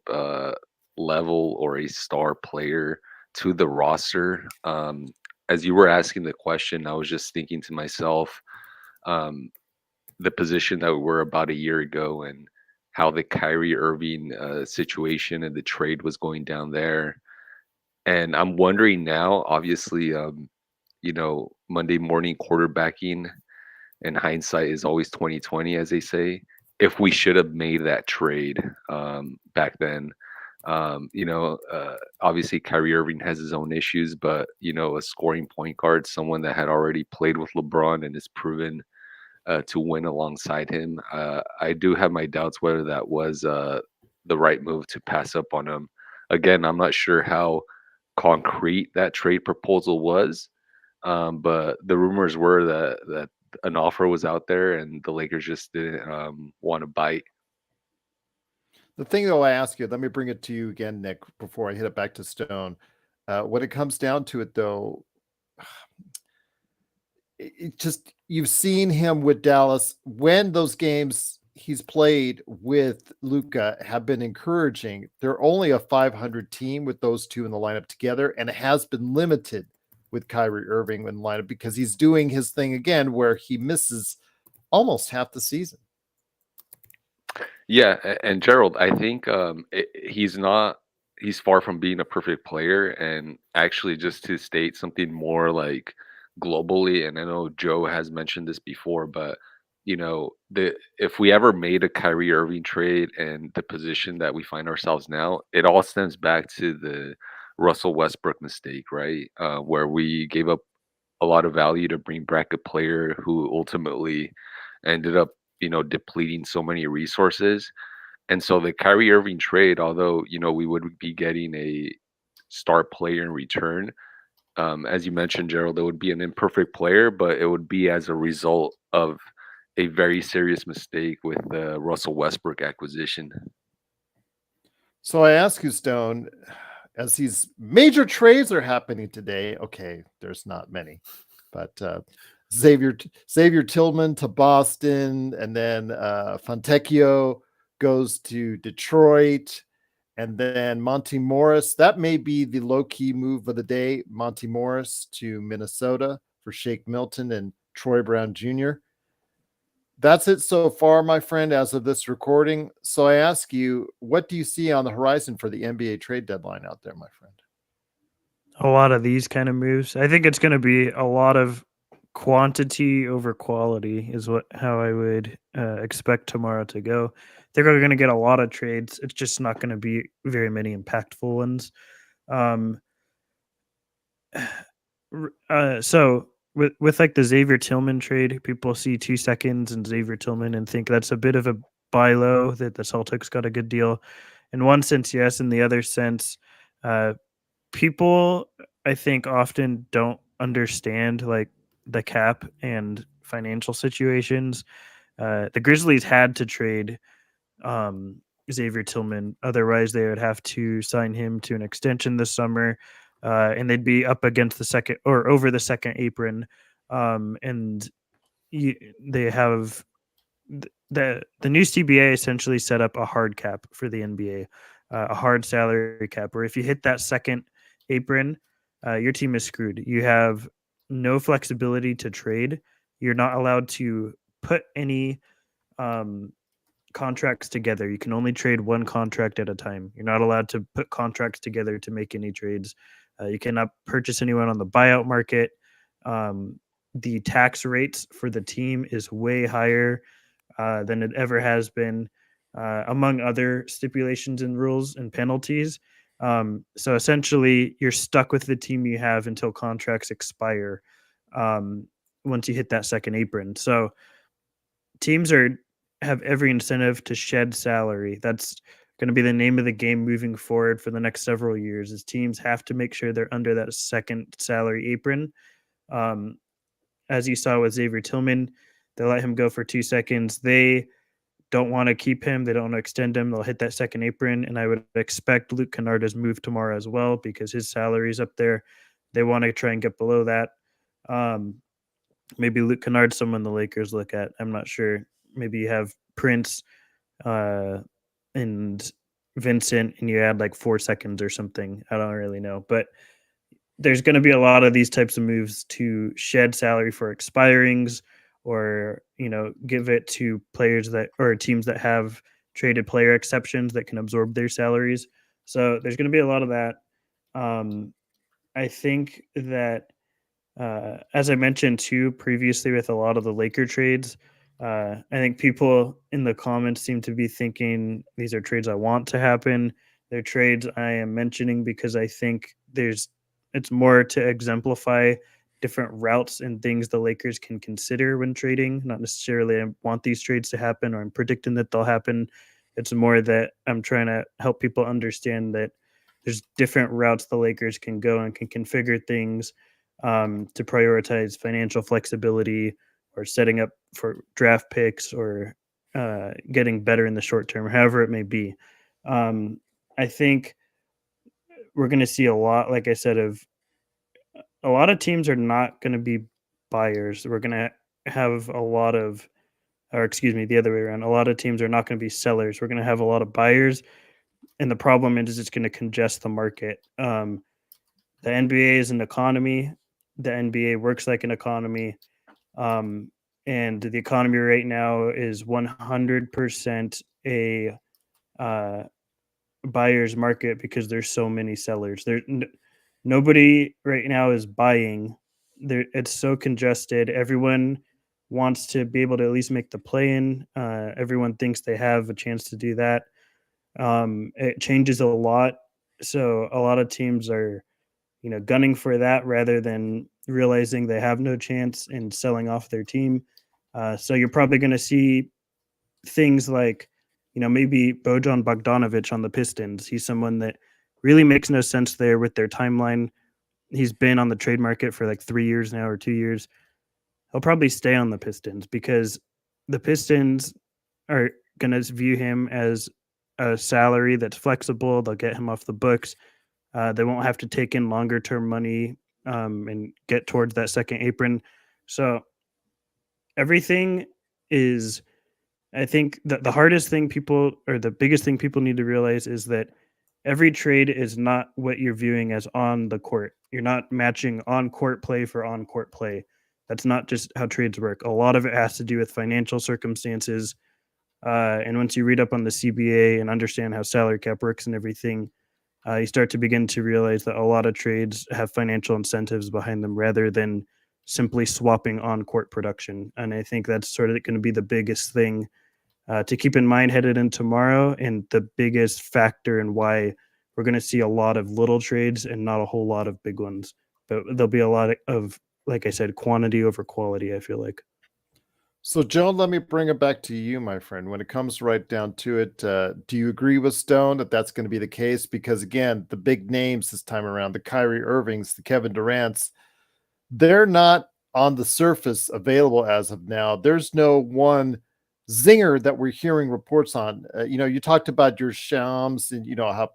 Speaker 4: level or a star player to the roster, as you were asking the question, I was just thinking to myself, um, the position that we were about a year ago and how the Kyrie Irving situation and the trade was going down there. And I'm wondering now, obviously, Monday morning quarterbacking and hindsight is always 2020, as they say. If we should have made that trade back then, obviously Kyrie Irving has his own issues, but a scoring point guard, someone that had already played with LeBron and is proven to win alongside him. I do have my doubts whether that was the right move to pass up on him. Again, I'm not sure how concrete that trade proposal was, but the rumors were that an offer was out there and the Lakers just didn't want to bite.
Speaker 1: The thing though I ask you, let me bring it to you again, Nick, before I hit it back to Stone. When it comes down to it though, it just you've seen him with Dallas when those games he's played with Luka have been encouraging. They're only a 500 team with those two in the lineup together, and it has been limited with Kyrie Irving in the lineup because he's doing his thing again where he misses almost half the season.
Speaker 4: Yeah, and Gerald, I think he's far from being a perfect player. And actually, just to state something more like globally, and I know Joe has mentioned this before, but if we ever made a Kyrie Irving trade and the position that we find ourselves now, it all stems back to the Russell Westbrook mistake, right? Where we gave up a lot of value to bring back a player who ultimately ended up, depleting so many resources. And so the Kyrie Irving trade, although, we would be getting a star player in return, as you mentioned, Gerald, it would be an imperfect player, but it would be as a result of a very serious mistake with the Russell Westbrook acquisition.
Speaker 1: So I ask you, Stone, as these major trades are happening today, okay, there's not many, but Xavier Tillman to Boston, and then Fontecchio goes to Detroit, and then Monty Morris. That may be the low-key move of the day. Monty Morris to Minnesota for Shake Milton and Troy Brown Jr. That's it so far, my friend, as of this recording. So I ask you, what do you see on the horizon for the NBA trade deadline out there, my friend?
Speaker 2: A lot of these kind of moves. I think it's going to be a lot of quantity over quality is how I would expect tomorrow to go. They're going to get a lot of trades. It's just not going to be very many impactful ones. So with like the Xavier Tillman trade, people see 2 seconds and Xavier Tillman and think that's a bit of a buy low, that the Celtics got a good deal. In one sense, yes. In the other sense, people I think often don't understand like the cap and financial situations. The Grizzlies had to trade Xavier Tillman, otherwise they would have to sign him to an extension this summer, and they'd be up against the second or over the second apron. And they have the new CBA essentially set up a hard cap for the NBA, a hard salary cap, where if you hit that second apron, your team is screwed. You have no flexibility to trade. You're not allowed to put any contracts together. You can only trade one contract at a time. You're not allowed to put contracts together to make any trades. You cannot purchase anyone on the buyout market. The tax rates for the team is way higher than it ever has been, among other stipulations and rules and penalties. So essentially, you're stuck with the team you have until contracts expire once you hit that second apron. So teams have every incentive to shed salary. That's going to be the name of the game moving forward for the next several years. Is teams have to make sure they're under that second salary apron. As you saw with Xavier Tillman, they let him go for 2 seconds. They don't want to keep him. They don't want to extend him. They'll hit that second apron. And I would expect Luke Kennard's move tomorrow as well because his salary is up there. They want to try and get below that. Maybe Luke Kennard's someone the Lakers look at. I'm not sure. Maybe you have Prince and Vincent and you add like 4 seconds or something. I don't really know. But there's going to be a lot of these types of moves to shed salary for expirings, or give it to players that or teams that have traded player exceptions that can absorb their salaries. So there's going to be a lot of that. I think that as I mentioned too previously with a lot of the Laker trades, I think people in the comments seem to be thinking these are trades I want to happen. They're trades I am mentioning because I think it's more to exemplify different routes and things the Lakers can consider when trading. Not necessarily I want these trades to happen or I'm predicting that they'll happen. It's more that I'm trying to help people understand that there's different routes the Lakers can go and can configure things to prioritize financial flexibility or setting up for draft picks or getting better in the short term, however it may be. I think we're going to see a lot, like I said, of a lot of teams are not going to be buyers. We're going to have a lot of, or excuse me, the other way around. A lot of teams are not going to be sellers. We're going to have a lot of buyers. And the problem is it's going to congest the market. The NBA is an economy. The NBA works like an economy. And the economy right now is 100% a buyer's market because there's so many sellers. Nobody right now is buying. It's so congested. Everyone wants to be able to at least make the play-in. Everyone thinks they have a chance to do that. It changes a lot. So a lot of teams are gunning for that rather than realizing they have no chance and selling off their team. So you're probably going to see things like, maybe Bojan Bogdanovic on the Pistons. He's someone that really makes no sense there with their timeline. He's been on the trade market for like 3 years now or 2 years. He'll probably stay on the Pistons because the Pistons are going to view him as a salary that's flexible. They'll get him off the books. They won't have to take in longer term money and get towards that second apron. So everything is, I think that the hardest thing people, or the biggest thing people need to realize is that every trade is not what you're viewing as on the court. You're not matching on court play for on court play. That's not just how trades work. A lot of it has to do with financial circumstances. And once you read up on the CBA and understand how salary cap works and everything, you start to begin to realize that a lot of trades have financial incentives behind them rather than simply swapping on court production. And I think that's sort of going to be the biggest thing to keep in mind headed in tomorrow, and the biggest factor in why we're going to see a lot of little trades and not a whole lot of big ones. But there'll be a lot of, like I said, quantity over quality, I feel like.
Speaker 1: So, Joan, let me bring it back to you, my friend. When it comes right down to it, do you agree with Stone that that's going to be the case? Because, again, the big names this time around, the Kyrie Irvings, the Kevin Durants, they're not on the surface available as of now. There's no one zinger that we're hearing reports on. You talked about your Shams and, how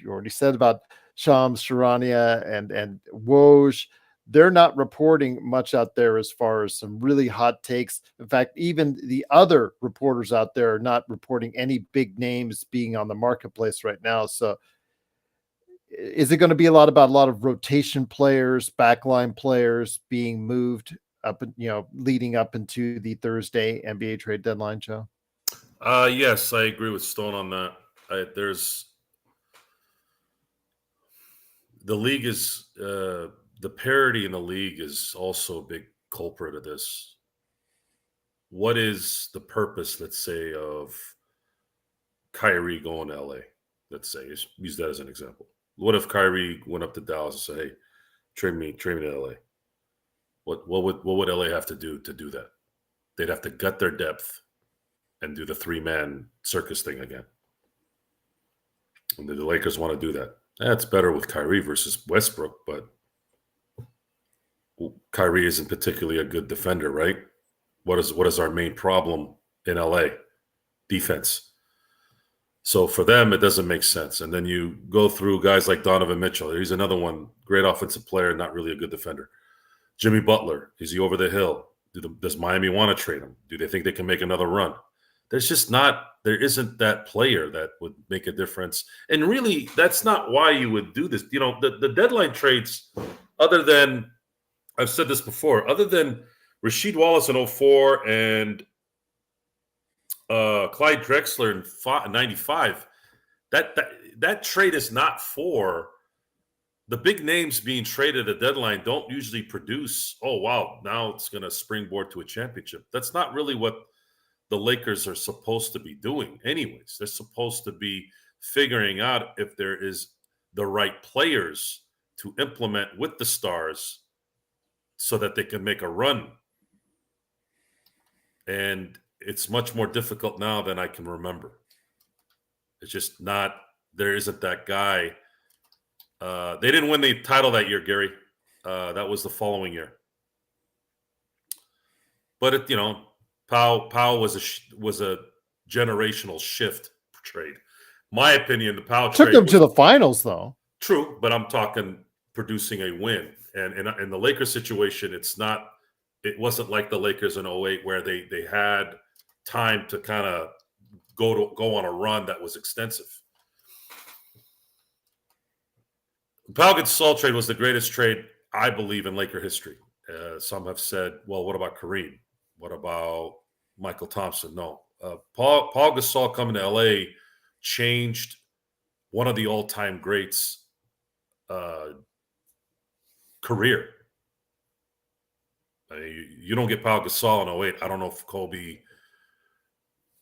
Speaker 1: you already said about Shams, Charania, and Woj. They're not reporting much out there as far as some really hot takes. In fact, even the other reporters out there are not reporting any big names being on the marketplace right now. So is it going to be a lot of rotation players, backline players being moved up, leading up into the Thursday NBA trade deadline, Joe?
Speaker 3: Yes, I agree with Stone on that. The league is the parity in the league is also a big culprit of this. What is the purpose, let's say, of Kyrie going to LA? Let's say, use that as an example. What if Kyrie went up to Dallas and said, "Hey, trade me to LA"? What would LA have to do that? They'd have to gut their depth and do the 3-man circus thing again. And the Lakers want to do that. That's better with Kyrie versus Westbrook, but Kyrie isn't particularly a good defender, right? What is our main problem in LA? Defense. So for them, it doesn't make sense. And then you go through guys like Donovan Mitchell. He's another one, great offensive player, not really a good defender. Jimmy Butler, is he over the hill? Does Miami want to trade him? Do they think they can make another run? there isn't that player that would make a difference. And really, that's not why you would do this. The deadline trades, other than, I've said this before, other than Rasheed Wallace in 04 and Clyde Drexler in 95, that trade is not for the big names being traded at deadline. Don't usually produce, oh, wow, now it's going to springboard to a championship. That's not really what the Lakers are supposed to be doing anyways. They're supposed to be figuring out if there is the right players to implement with the stars so that they can make a run. And it's much more difficult now than I can remember. It's just not, there isn't that guy. They didn't win the title that year, Gary. That was the following year. But Powell was a generational shift trade. My opinion, the Powell
Speaker 1: Took
Speaker 3: trade
Speaker 1: them to the finals, though.
Speaker 3: True, but I'm talking producing a win. And in the Lakers situation, it wasn't like the Lakers in 08 where they had time to kind of go on a run that was extensive. The Pau Gasol trade was the greatest trade, I believe, in Laker history. Some have said, well, what about Kareem? What about Michael Thompson? No. Paul Gasol coming to LA changed one of the all-time greats' career. You don't get Paul Gasol in 08. I don't know if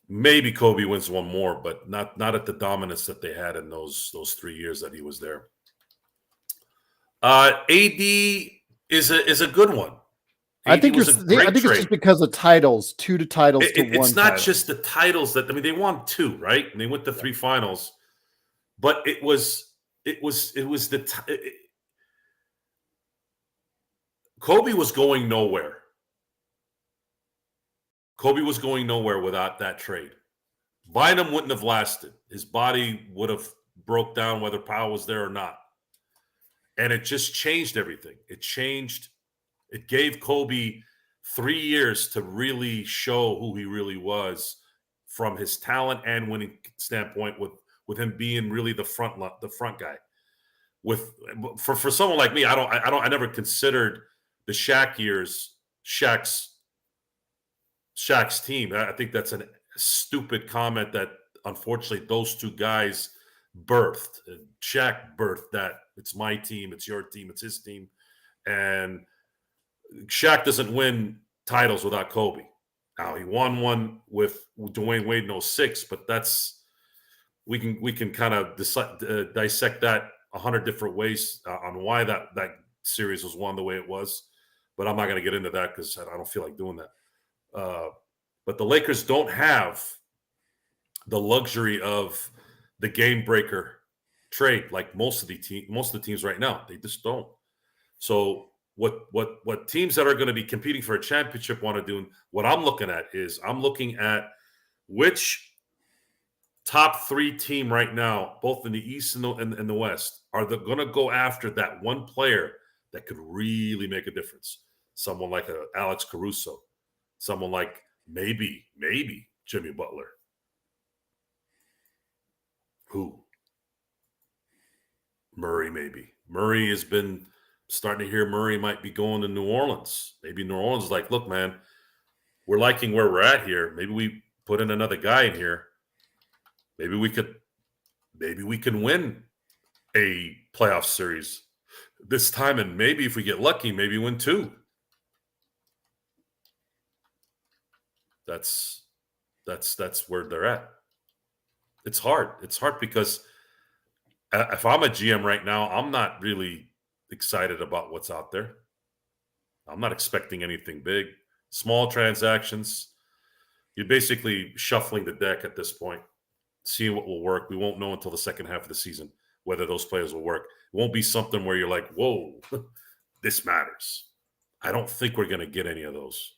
Speaker 3: maybe Kobe wins one more, but not at the dominance that they had in those 3 years that he was there. AD is a good one.
Speaker 1: I think it's just because of titles, 2 titles to 1
Speaker 3: It's not
Speaker 1: title.
Speaker 3: just the titles they won 2, right? And they went to 3 finals, but it was Kobe was going nowhere. Kobe was going nowhere without that trade. Bynum wouldn't have lasted. His body would have broke down whether Powell was there or not. And it just changed everything. It gave Kobe 3 years to really show who he really was from his talent and winning standpoint, with him being really the front guy. For someone like me, I never considered the Shaq years Shaq's team. I think that's a stupid comment that unfortunately those 2 guys birthed. Shaq birthed that. It's my team, it's your team, it's his team. And Shaq doesn't win titles without Kobe. Now, he won one with Dwayne Wade in 06, but we can kind of dissect that 100 different ways on why that series was won the way it was. But I'm not going to get into that because I don't feel like doing that. But the Lakers don't have the luxury of the game breaker trade like most of the teams right now. They just don't. So what teams that are going to be competing for a championship want to do, and what I'm looking at which top 3 team right now, both in the East and the West, are going to go after that one player that could really make a difference. Someone like Alex Caruso, someone like maybe Jimmy Butler. Who? Murray, maybe. Murray has been starting to hear Murray might be going to New Orleans. Maybe New Orleans is like, look, man, we're liking where we're at here. Maybe we put in another guy in here. Maybe we can win a playoff series this time, and maybe if we get lucky, maybe win 2. That's where they're at. It's hard. It's hard because if I'm a GM right now, I'm not really excited about what's out there. I'm not expecting anything big. Small transactions. You're basically shuffling the deck at this point, seeing what will work. We won't know until the second half of the season whether those players will work. It won't be something where you're like, whoa, this matters. I don't think we're going to get any of those.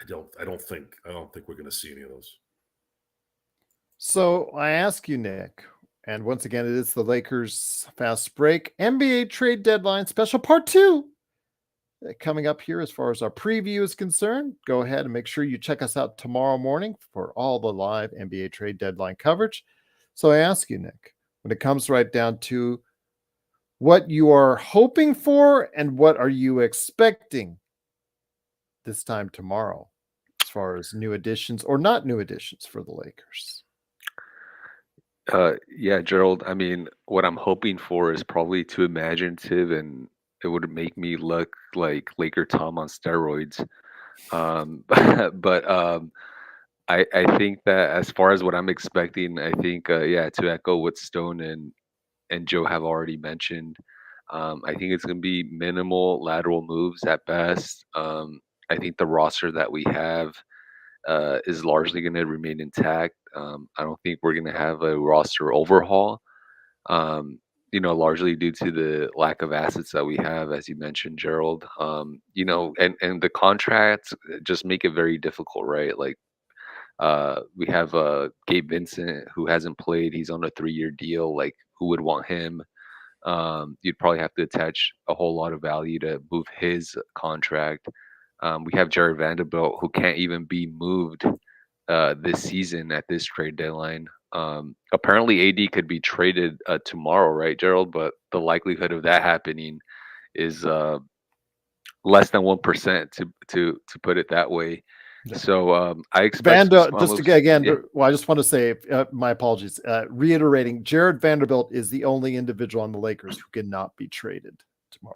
Speaker 3: I don't think we're going to see any of those.
Speaker 1: So I ask you, Nick, and once again, it is the Lakers Fast Break NBA Trade Deadline Special Part 2. coming up here as far as our preview is concerned. Go ahead and make sure you check us out tomorrow morning for all the live NBA trade deadline coverage. So I ask you, Nick, when it comes right down to what you are hoping for and what are you expecting this time tomorrow as far as new additions or not new additions for the Lakers?
Speaker 4: Yeah, Gerald. I mean, what I'm hoping for is probably too imaginative, and it would make me look like Laker Tom on steroids. But I think that as far as what I'm expecting, I think yeah, to echo what Stone and Joe have already mentioned, I think it's going to be minimal lateral moves at best. I think the roster that we have is largely going to remain intact. I don't think we're going to have a roster overhaul. Largely due to the lack of assets that we have, as you mentioned, Gerald. And the contracts just make it very difficult, right? Like we have Gabe Vincent who hasn't played. He's on a 3-year deal. Like who would want him? You'd probably have to attach a whole lot of value to move his contract. We have Jared Vanderbilt who can't even be moved this season at this trade deadline. Apparently, AD could be traded tomorrow, right, Gerald? But the likelihood of that happening is less than 1%, to put it that way.
Speaker 1: Yeah.
Speaker 4: So I expect
Speaker 1: well, I just want to say my apologies. Reiterating, Jared Vanderbilt is the only individual on the Lakers who cannot be traded tomorrow.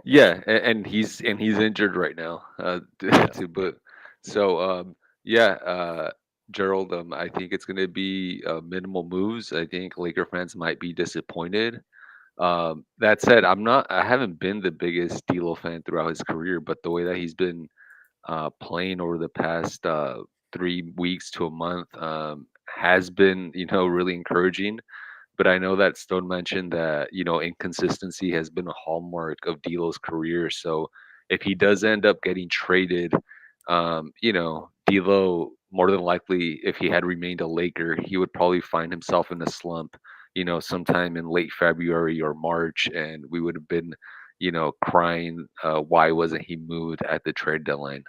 Speaker 4: Yeah, and he's injured right now. Gerald, I think it's going to be minimal moves. I think Laker fans might be disappointed. That said, I haven't been the biggest D'Lo fan throughout his career, but the way that he's been playing over the past 3 weeks to a month has been, really encouraging. But I know that Stone mentioned that, inconsistency has been a hallmark of D'Lo's career. So if he does end up getting traded, D'Lo, more than likely, if he had remained a Laker, he would probably find himself in a slump, sometime in late February or March, and we would have been, crying, why wasn't he moved at the trade deadline?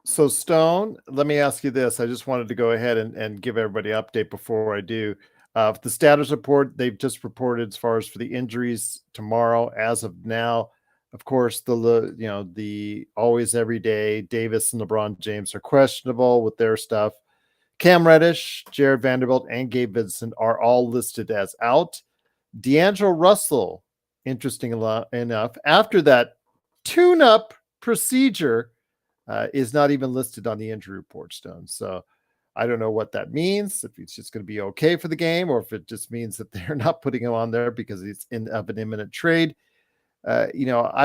Speaker 1: So, Stone, let me ask you this. I just wanted to go ahead and give everybody an update before I do. The status report, they've just reported as far as for the injuries tomorrow. As of now, of course, the always every day, Davis and LeBron James are questionable with their stuff. Cam Reddish, Jared Vanderbilt, and Gabe Vincent are all listed as out. D'Angelo Russell, interesting enough, after that tune-up procedure, is not even listed on the injury report, Stone. So I don't know what that means, if it's just going to be okay for the game or if it just means that they're not putting him on there because he's of an imminent trade. I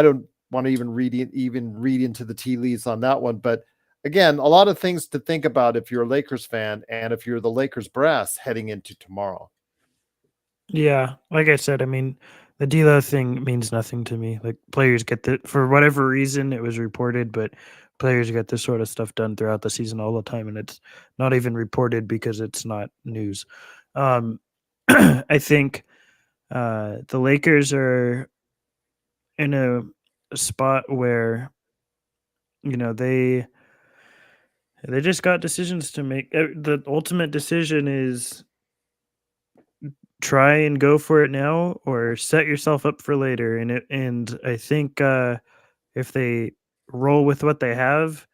Speaker 1: don't want to even read into the tea leaves on that one. But again, a lot of things to think about if you're a Lakers fan and if you're the Lakers brass heading into tomorrow.
Speaker 2: Yeah, like I said, I mean, the D'Lo thing means nothing to me. Like players get for whatever reason it was reported, but players get this sort of stuff done throughout the season all the time, and it's not even reported because it's not news. I think the Lakers are in a spot where they just got decisions to make. The ultimate decision is try and go for it now or set yourself up for later. And I think if they roll with what they have,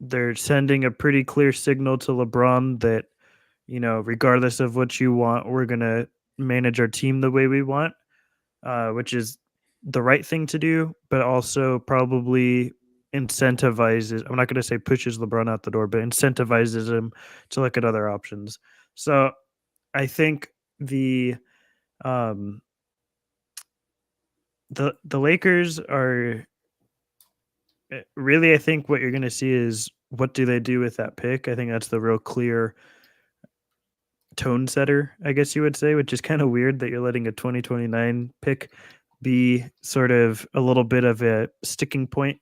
Speaker 2: they're sending a pretty clear signal to LeBron that, regardless of what you want, we're going to manage our team the way we want, which is the right thing to do, but also probably incentivizes, I'm not going to say pushes LeBron out the door, but incentivizes him to look at other options. So I think the Lakers are really, I think what you're going to see is what do they do with that pick? I think that's the real clear tone setter, I guess you would say, which is kind of weird that you're letting a 2029 pick be sort of a little bit of a sticking point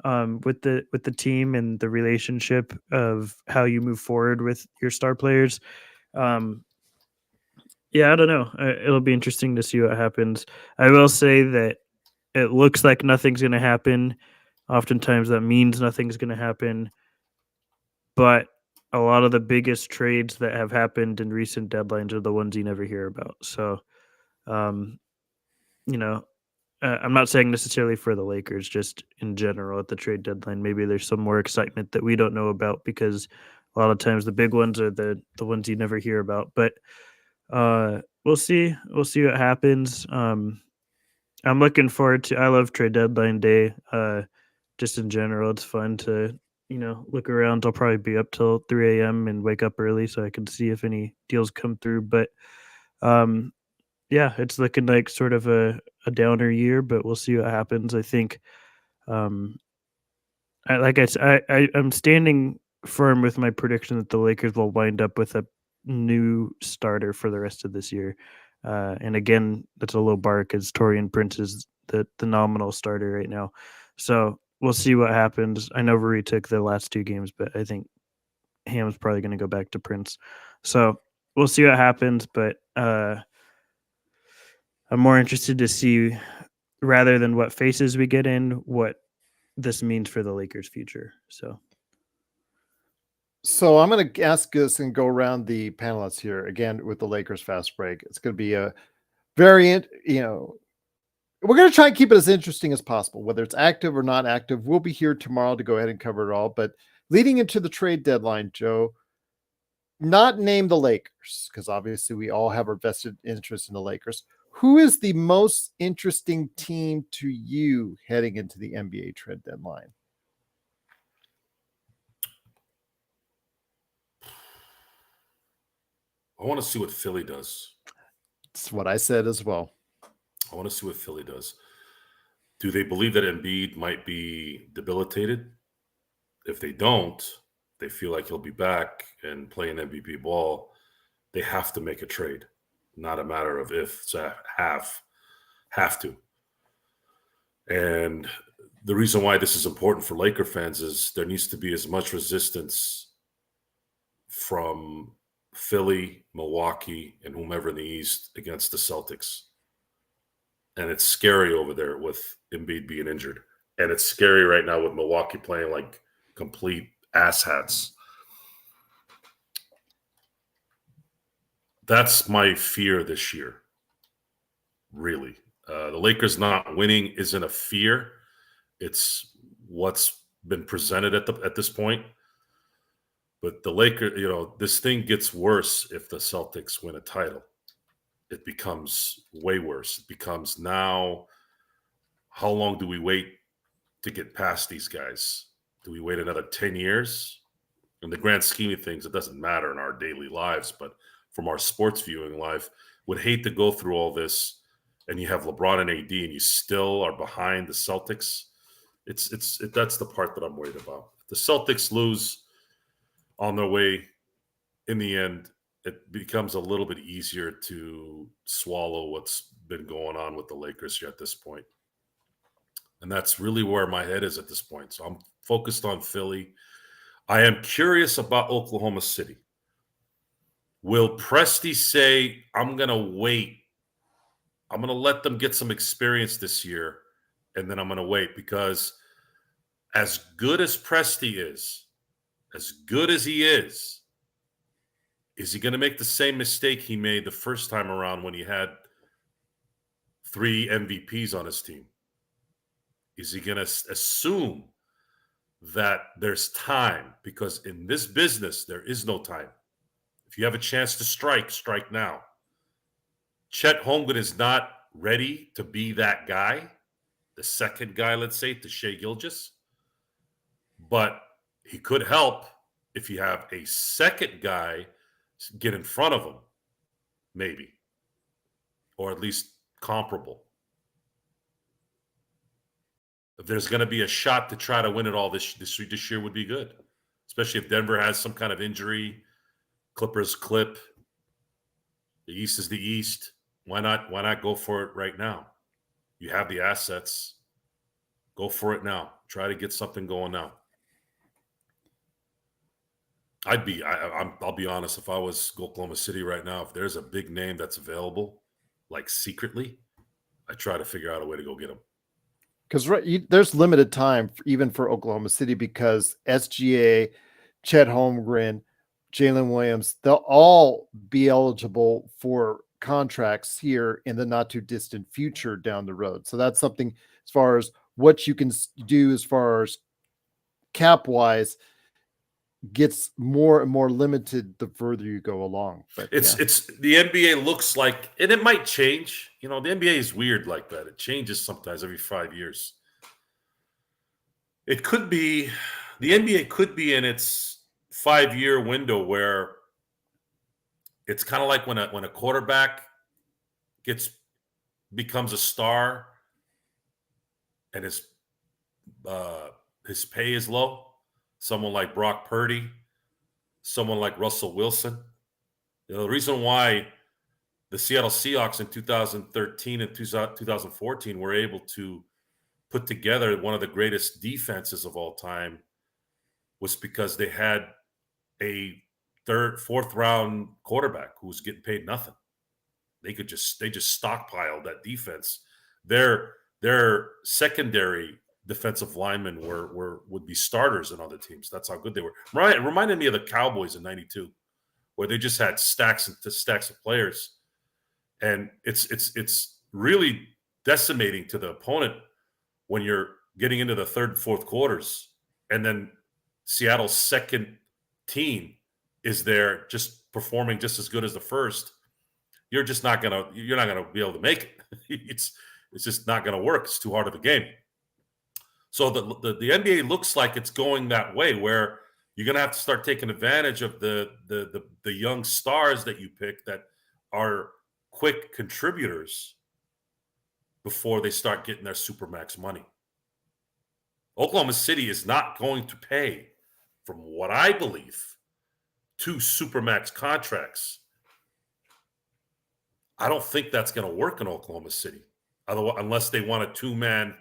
Speaker 2: with the team and the relationship of how you move forward with your star players. Yeah, I don't know. It'll be interesting to see what happens. I will say that it looks like nothing's going to happen. Oftentimes that means nothing's going to happen. But a lot of the biggest trades that have happened in recent deadlines are the ones you never hear about. So, um, you know, I'm not saying necessarily for the Lakers, just in general at the trade deadline. Maybe there's some more excitement that we don't know about because a lot of times the big ones are the ones you never hear about. But we'll see. We'll see what happens. I'm looking forward to. I love trade deadline day. Just in general, it's fun to look around. I'll probably be up till 3 a.m. and wake up early so I can see if any deals come through. But um, yeah, it's looking like sort of a downer year, but we'll see what happens. I think, um, I'm standing firm with my prediction that the Lakers will wind up with a new starter for the rest of this year. And again, that's a low bar because Torian Prince is the nominal starter right now. So we'll see what happens. I know Rui took the last 2 games, but I think Ham's probably going to go back to Prince. So we'll see what happens. But I'm more interested to see, rather than what faces we get in, what this means for the Lakers' future.
Speaker 1: So I'm going to ask this and go around the panelists here again with the Lakers fast break. It's going to be a variant, we're going to try and keep it as interesting as possible, whether it's active or not active. We'll be here tomorrow to go ahead and cover it all. But leading into the trade deadline, Joe, not name the Lakers, because obviously we all have our vested interest in the Lakers. Who is the most interesting team to you heading into the NBA trade deadline?
Speaker 3: I want to see what Philly does.
Speaker 1: That's what I said as well.
Speaker 3: I want to see what Philly does. Do they believe that Embiid might be debilitated? If they don't, they feel like he'll be back and playing MVP ball. They have to make a trade, not a matter of if, so have to. And the reason why this is important for Laker fans is there needs to be as much resistance from Philly, Milwaukee, and whomever in the East against the Celtics. And it's scary over there with Embiid being injured. And it's scary right now with Milwaukee playing like complete asshats. That's my fear this year, really. The Lakers not winning isn't a fear. It's what's been presented at this point. But the Lakers, this thing gets worse if the Celtics win a title. It becomes way worse. It becomes now, how long do we wait to get past these guys? Do we wait another 10 years? In the grand scheme of things, it doesn't matter in our daily lives, but from our sports viewing life, would hate to go through all this and you have LeBron and AD and you still are behind the Celtics. That's the part that I'm worried about. If the Celtics lose on their way, in the end, it becomes a little bit easier to swallow what's been going on with the Lakers here at this point. And that's really where my head is at this point. So I'm focused on Philly. I am curious about Oklahoma City. Will Presti say, I'm going to wait. I'm going to let them get some experience this year, and then I'm going to wait? Because as good as Presti is, as good as he is he going to make the same mistake he made the first time around when he had 3 MVPs on his team? Is he going to assume that there's time? Because in this business, there is no time. If you have a chance to strike now. Chet Holmgren is not ready to be that guy, the second guy, let's say, to Shai Gilgeous. But he could help if you have a second guy get in front of him, maybe, or at least comparable. If there's going to be a shot to try to win it all this year would be good, especially if Denver has some kind of injury. Clippers clip. The East is the East. Why not go for it right now? You have the assets. Go for it now. Try to get something going now. I'll be honest. If I was Oklahoma City right now, if there's a big name that's available, like secretly, I try to figure out a way to go get him.
Speaker 1: Because there's limited time even for Oklahoma City because SGA, Chet Holmgren, Jalen Williams, they'll all be eligible for contracts here in the not too distant future down the road. So that's something as far as what you can do as far as cap wise gets more and more limited the further you go along. But
Speaker 3: it's the NBA looks like, and it might change. The NBA is weird like that. It changes sometimes every 5 years. It could be the NBA could be in its 5-year window where it's kind of like when a quarterback becomes a star and his pay is low. Someone like Brock Purdy, someone like Russell Wilson. The reason why the Seattle Seahawks in 2013 and 2014 were able to put together one of the greatest defenses of all time was because they had a fourth round quarterback who was getting paid nothing. They just stockpiled that defense. Their secondary defensive linemen would be starters in other teams. That's how good they were. It reminded me of the Cowboys in '92, where they just had stacks of players, and it's really decimating to the opponent when you're getting into the third and fourth quarters, and then Seattle's second team is there just performing just as good as the first. You're not gonna be able to make it. It's just not gonna work. It's too hard of a game. So the NBA looks like it's going that way, where you're gonna have to start taking advantage of the young stars that you pick that are quick contributors before they start getting their supermax money. Oklahoma City is not going to pay, from what I believe, 2 supermax contracts. I don't think that's going to work in Oklahoma City, unless they want a 2-man,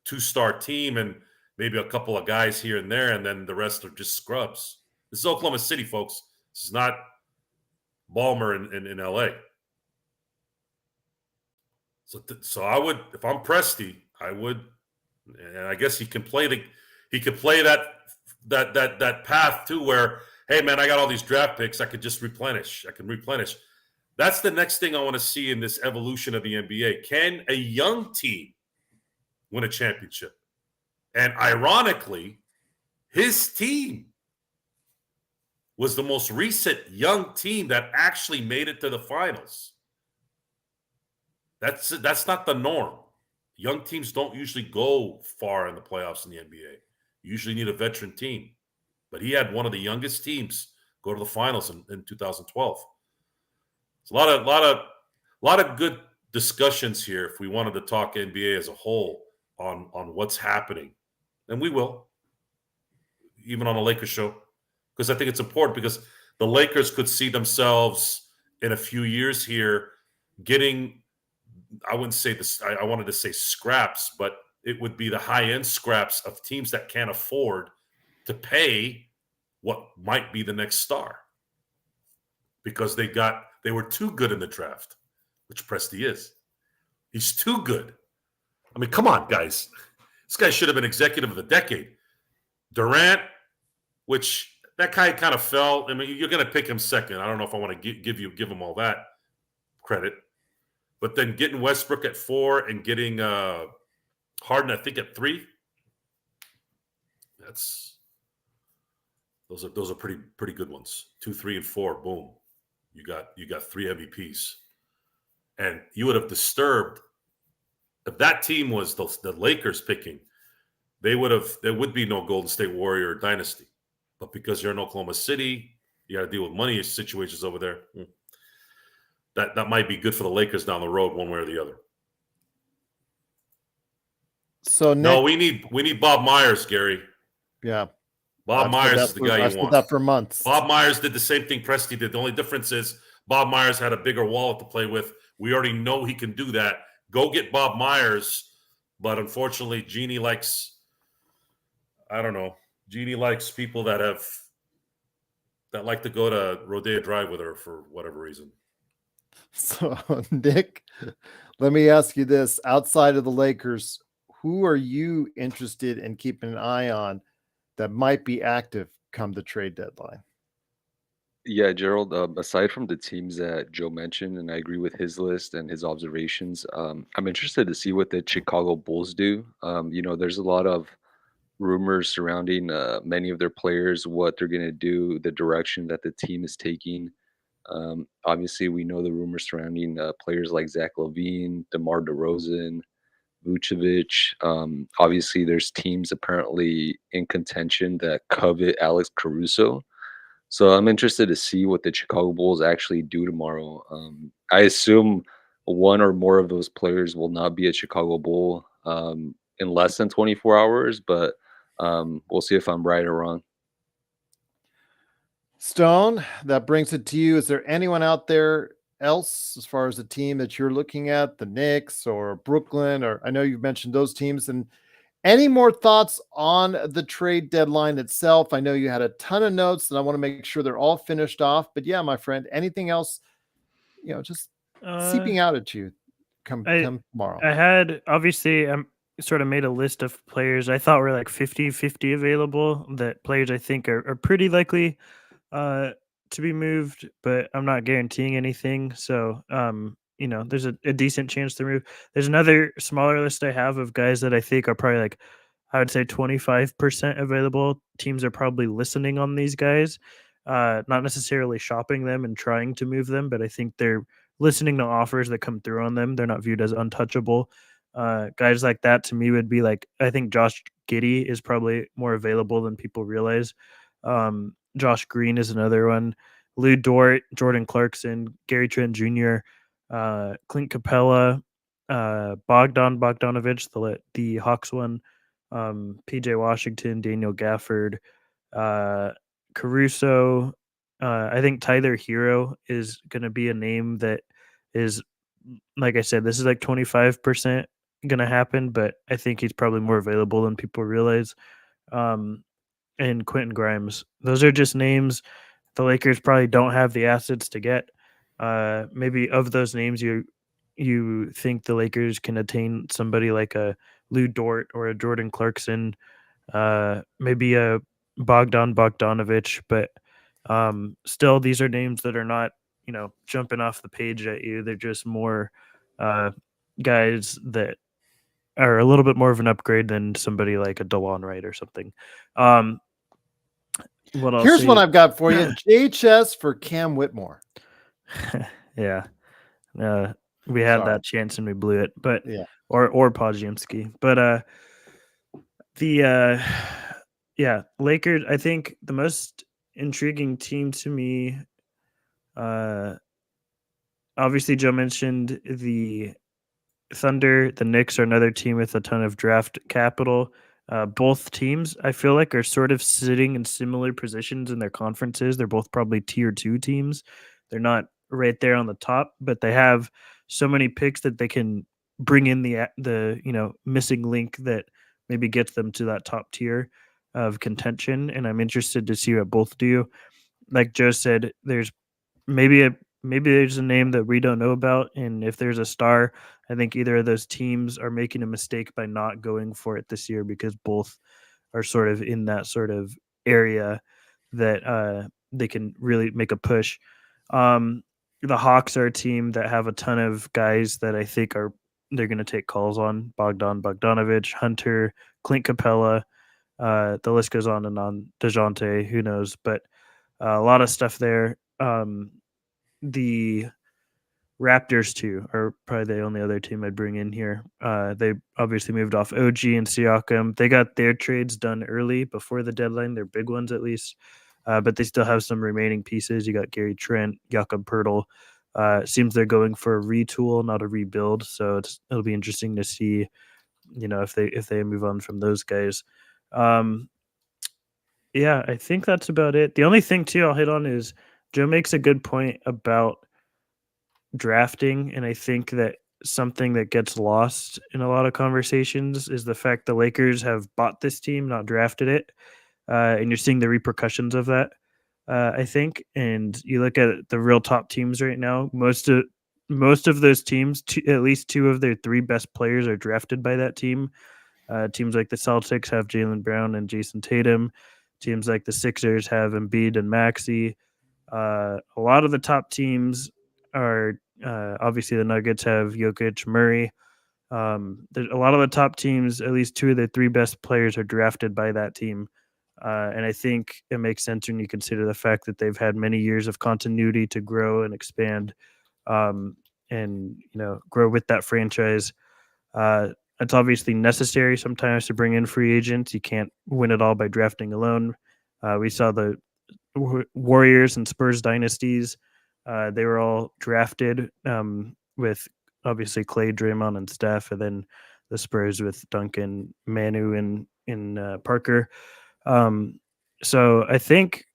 Speaker 3: 2-star team and maybe a couple of guys here and there, and then the rest are just scrubs. This is Oklahoma City, folks. This is not Balmer in LA. So I would, if I'm Presti, I would, and I guess he could play that path too, where, hey man, I got all these draft picks, I can replenish. That's the next thing I want to see in this evolution of the NBA. Can a young team win a championship? And ironically, his team was the most recent young team that actually made it to the finals. That's not the norm. Young teams don't usually go far in the playoffs in the NBA. You usually need a veteran team. But he had one of the youngest teams go to the finals in 2012. It's a lot of good discussions here if we wanted to talk NBA as a whole on what's happening. And we will, even on a Lakers show, because I think it's important, because the Lakers could see themselves in a few years here getting, I wouldn't say this, I wanted to say scraps, but it would be the high-end scraps of teams that can't afford to pay what might be the next star, because they were too good in the draft, which Presti is. He's too good. I mean, come on, guys. This guy should have been executive of the decade. Durant, which that guy kind of fell. I mean, you're going to pick him second. I don't know if I want to give him all that credit. But then getting Westbrook at 4 and getting Harden, I think, at 3. Those are pretty good ones. 2, 3, and 4. Boom. You got 3 MVPs. And you would have disturbed if that team was the Lakers picking. There would be no Golden State Warrior dynasty. But because you're in Oklahoma City, you got to deal with money situations over there. That might be good for the Lakers down the road, one way or the other.
Speaker 1: So
Speaker 3: no, we need Bob Myers, Gary.
Speaker 1: Yeah,
Speaker 3: Bob Myers is the guy you want.
Speaker 1: I've said that for months.
Speaker 3: Bob Myers did the same thing Presti did. The only difference is Bob Myers had a bigger wallet to play with. We already know he can do that. Go get Bob Myers. But unfortunately, Jeannie likes, I don't know, Jeannie likes people that have that like to go to Rodeo Drive with her for whatever reason.
Speaker 1: So, Nick, let me ask you this. Outside of the Lakers, who are you interested in keeping an eye on that might be active come the trade deadline?
Speaker 4: Yeah, Gerald, aside from the teams that Joe mentioned, and I agree with his list and his observations, I'm interested to see what the Chicago Bulls do. There's a lot of rumors surrounding many of their players, what they're going to do, the direction that the team is taking. Obviously, we know the rumors surrounding players like Zach LaVine, DeMar DeRozan, Vucevic. Obviously, there's teams apparently in contention that covet Alex Caruso. So I'm interested to see what the Chicago Bulls actually do tomorrow. I assume one or more of those players will not be a Chicago Bull in less than 24 hours, but we'll see if I'm right or wrong.
Speaker 1: Stone, that brings it to you. Is there anyone out there else as far as the team that you're looking at, the Knicks or Brooklyn, or I know you've mentioned those teams, and any more thoughts on the trade deadline itself? I know you had a ton of notes and I want to make sure they're all finished off, but yeah, my friend, anything else, just seeping out at you come tomorrow?
Speaker 2: I had obviously sort of made a list of players I thought were like 50-50 available, that players I think are pretty likely to be moved, but I'm not guaranteeing anything. So there's a decent chance to move. There's another smaller list I have of guys that I think are probably like, I would say 25% available. Teams are probably listening on these guys, not necessarily shopping them and trying to move them, but I think they're listening to offers that come through on them. They're not viewed as untouchable. Guys like that to me would be like, I think Josh Giddey is probably more available than people realize. Josh Green is another one. Lou Dort, Jordan Clarkson, Gary Trent Jr., Clint Capella, Bogdan Bogdanovic, the Hawks one, PJ Washington, Daniel Gafford, Caruso. I think Tyler Hero is going to be a name that is, like I said, this is like 25% going to happen, but I think he's probably more available than people realize. And Quentin Grimes. Those are just names the Lakers probably don't have the assets to get. Maybe of those names, you think the Lakers can attain somebody like a Lou Dort or a Jordan Clarkson, maybe a Bogdan Bogdanovic, but still, these are names that are not, jumping off the page at you. They're just more guys that are a little bit more of an upgrade than somebody like a DeLon Wright or something. What else?
Speaker 1: Here's what I've got for you. JHS for Cam Whitmore.
Speaker 2: Yeah. We had that chance and we blew it, but
Speaker 1: yeah.
Speaker 2: or Podziemski. But Lakers, I think the most intriguing team to me, obviously Joe mentioned the Thunder. The Knicks are another team with a ton of draft capital. Both teams, I feel like, are sort of sitting in similar positions in their conferences. They're both probably tier 2 teams. They're not right there on the top, but they have so many picks that they can bring in the missing link that maybe gets them to that top tier of contention. And I'm interested to see what both do. Like Joe said, there's maybe there's a name that we don't know about, and if there's a star, I think either of those teams are making a mistake by not going for it this year, because both are sort of in that sort of area that they can really make a push. The Hawks are a team that have a ton of guys that I think they're going to take calls on. Bogdan Bogdanovic, Hunter, Clint Capella. The list goes on and on. Dejounte, who knows? But a lot of stuff there. The Raptors too are probably the only other team I'd bring in here. They obviously moved off OG and Siakam. They got their trades done early before the deadline, their big ones at least. But they still have some remaining pieces. You got Gary Trent, Jakob Poeltl. Seems they're going for a retool, not a rebuild. So it'll be interesting to see, if they move on from those guys. Yeah, I think that's about it. The only thing too I'll hit on is Joe makes a good point about drafting, and I think that something that gets lost in a lot of conversations is the fact the Lakers have bought this team, not drafted it, and you're seeing the repercussions of that. I think. And you look at the real top teams right now. Most of those teams, at least 2 of their 3 best players are drafted by that team. Teams like the Celtics have Jaylen Brown and Jason Tatum. Teams like the Sixers have Embiid and Maxey. A lot of the top teams are obviously the Nuggets have Jokic, Murray. A lot of the top teams, at least 2 of the 3 best players are drafted by that team. And I think it makes sense when you consider the fact that they've had many years of continuity to grow and expand, and grow with that franchise. It's obviously necessary sometimes to bring in free agents. You can't win it all by drafting alone. We saw the Warriors and Spurs dynasties. They were all drafted with obviously Clay, Draymond, and Steph, and then the Spurs with Duncan, Manu, and Parker. So I think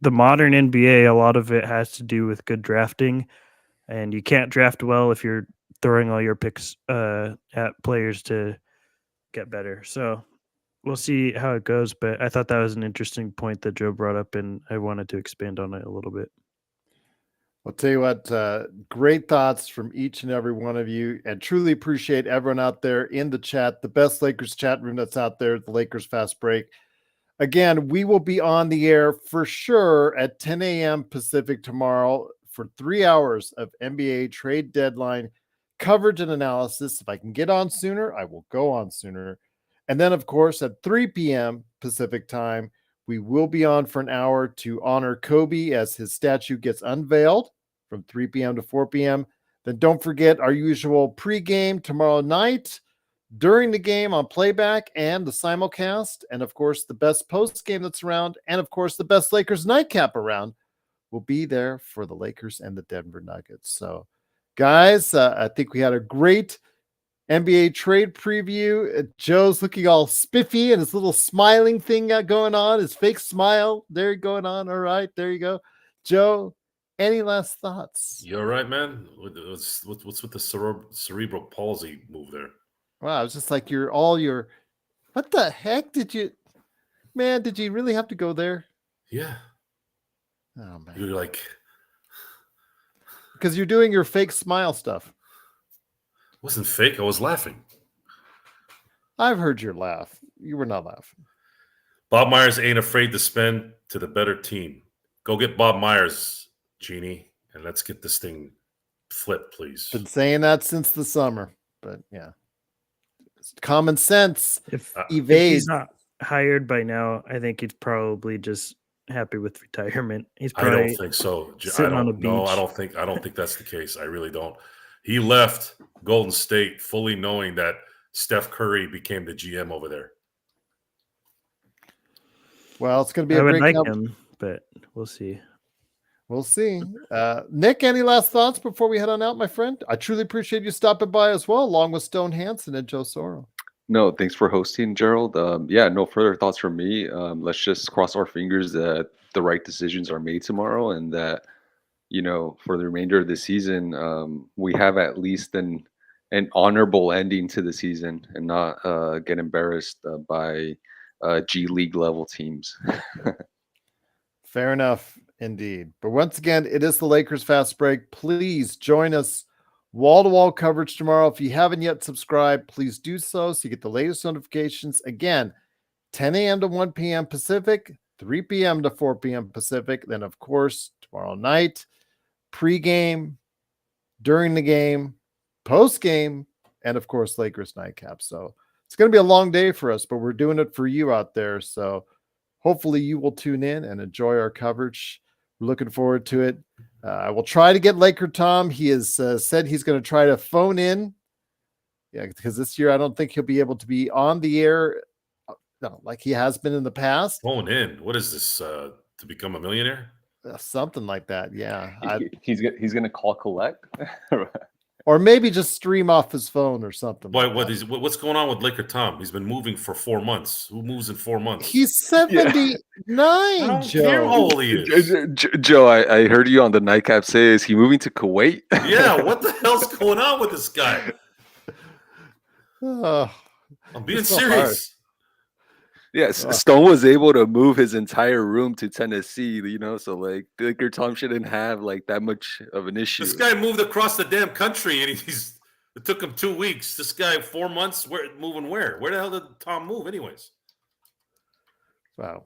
Speaker 2: the modern NBA, a lot of it has to do with good drafting, and you can't draft well if you're throwing all your picks at players to get better. So we'll see how it goes, but I thought that was an interesting point that Joe brought up, and I wanted to expand on it a little bit.
Speaker 1: I'll tell you what, great thoughts from each and every one of you, and truly appreciate everyone out there in the chat, the best Lakers chat room that's out there, the Lakers Fast Break. Again, we will be on the air for sure at 10 a.m. Pacific tomorrow for 3 hours of NBA trade deadline coverage and analysis. If I can get on sooner, I will go on sooner. And then, of course, at 3 p.m. Pacific time, we will be on for an hour to honor Kobe as his statue gets unveiled from 3 p.m. to 4 p.m. Then don't forget our usual pregame tomorrow night, during the game on playback and the simulcast, and of course the best post game that's around, and of course the best Lakers nightcap around will be there for the Lakers and the Denver Nuggets. So guys, I think we had a great NBA trade preview. Joe's looking all spiffy and his little smiling thing going on, his fake smile there going on. All right, there you go. Joe, any last thoughts?
Speaker 3: You're right, man. What's with the cerebral palsy move there?
Speaker 1: Wow, it's just like what the heck did you really have to go there?
Speaker 3: Yeah.
Speaker 1: Oh man.
Speaker 3: You're like,
Speaker 1: because you're doing your fake smile stuff.
Speaker 3: it wasn't fake. I was laughing.
Speaker 1: I've heard your laugh. You were not laughing.
Speaker 3: Bob Myers ain't afraid to spend to the better team. Go get Bob Myers, Genie, and let's get this thing flipped, please.
Speaker 1: Been saying that since the summer, but yeah. Common sense.
Speaker 2: If
Speaker 1: evades.
Speaker 2: he's not hired by now, I think he's probably just happy with retirement. He's
Speaker 3: I
Speaker 2: probably
Speaker 3: don't think so.
Speaker 2: sitting on a beach.
Speaker 3: No, I don't think that's the case. I really don't. He left Golden State fully knowing that Steph Curry became the GM over there.
Speaker 1: Well, it's going to be
Speaker 2: I
Speaker 1: a
Speaker 2: would
Speaker 1: great
Speaker 2: like him, but we'll see.
Speaker 1: We'll see. Nick, any last thoughts before we head on out, my friend? I truly appreciate you stopping by as well, along with Stone Hansen and Joe Soro.
Speaker 4: No, thanks for hosting, Gerald. Yeah, no further thoughts from me. Let's just cross our fingers that the right decisions are made tomorrow, and that, for the remainder of the season, we have at least an honorable ending to the season and not get embarrassed by G League level teams.
Speaker 1: Fair enough, indeed. But once again, it is the Lakers Fast Break. Please join us. Wall-to-wall coverage tomorrow. If you haven't yet subscribed, please do so you get the latest notifications. Again, 10 a.m. to 1 p.m. Pacific, 3 p.m. to 4 p.m. Pacific. Then, of course, tomorrow night, pregame, during the game, post-game, and, of course, Lakers nightcap. So it's going to be a long day for us, but we're doing it for you out there. So hopefully you will tune in and enjoy our coverage. We're looking forward to it. I will try to get Laker Tom. He has said he's going to try to phone in. Yeah, because this year I don't think he'll be able to be on the air like he has been in the past.
Speaker 3: Phone in. What is this? To become a millionaire?
Speaker 1: Something like that. Yeah.
Speaker 4: He's gonna call collect.
Speaker 1: Or maybe just stream off his phone or something.
Speaker 3: Why? What's going on with Laker Tom? He's been moving for 4 months. Who moves in 4 months?
Speaker 1: He's 79,
Speaker 3: I don't
Speaker 1: Joe.
Speaker 3: care how old he is.
Speaker 4: Joe, I heard you on the nightcap say, is he moving to Kuwait?
Speaker 3: Yeah, what the hell's going on with this guy?
Speaker 1: Oh,
Speaker 3: I'm being
Speaker 1: it's so
Speaker 3: serious.
Speaker 4: Yes,
Speaker 1: Ugh.
Speaker 4: Stone was able to move his entire room to Tennessee, so like Laker Tom shouldn't have like that much of an issue.
Speaker 3: This guy moved across the damn country, and it took him 2 weeks. This guy 4 months. Moving where? Where the hell did Tom move, anyways?
Speaker 1: Wow.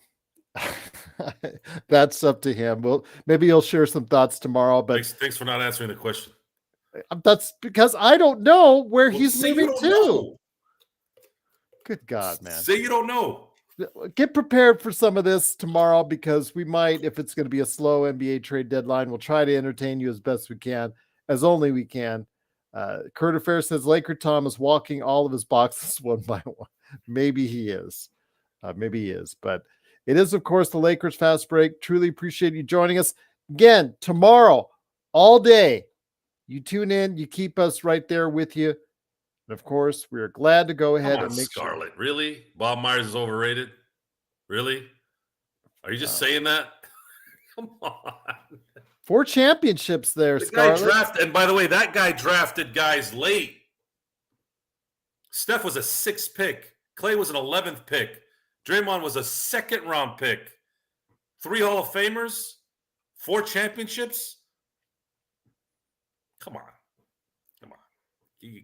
Speaker 1: That's up to him. Well, maybe he'll share some thoughts tomorrow, but
Speaker 3: Thanks for not answering the question.
Speaker 1: that's because I don't know where
Speaker 3: Well,
Speaker 1: he's
Speaker 3: say you
Speaker 1: moving
Speaker 3: don't
Speaker 1: to.
Speaker 3: know.
Speaker 1: Good God, man.
Speaker 3: Say you don't know.
Speaker 1: Get prepared for some of this tomorrow, because we might, if it's going to be a slow NBA trade deadline, we'll try to entertain you as best we can, as only we can. Kurt Affair says Laker Tom is walking all of his boxes one by one. Maybe he is. But it is, of course, the Lakers Fast Break. Truly appreciate you joining us. Again, tomorrow, all day, you tune in, you keep us right there with you. And of course, we are glad to go ahead
Speaker 3: Come on,
Speaker 1: and make
Speaker 3: Scarlett. Really? Bob Myers is overrated? Really? Are you just saying that? Come on.
Speaker 1: 4 championships there,
Speaker 3: The guy
Speaker 1: Scarlett.
Speaker 3: drafted, and by the way, that guy drafted guys late. Steph was a 6th pick. Clay was an 11th pick. Draymond was a 2nd round pick. 3 Hall of Famers, 4 championships. Come on. Come on. You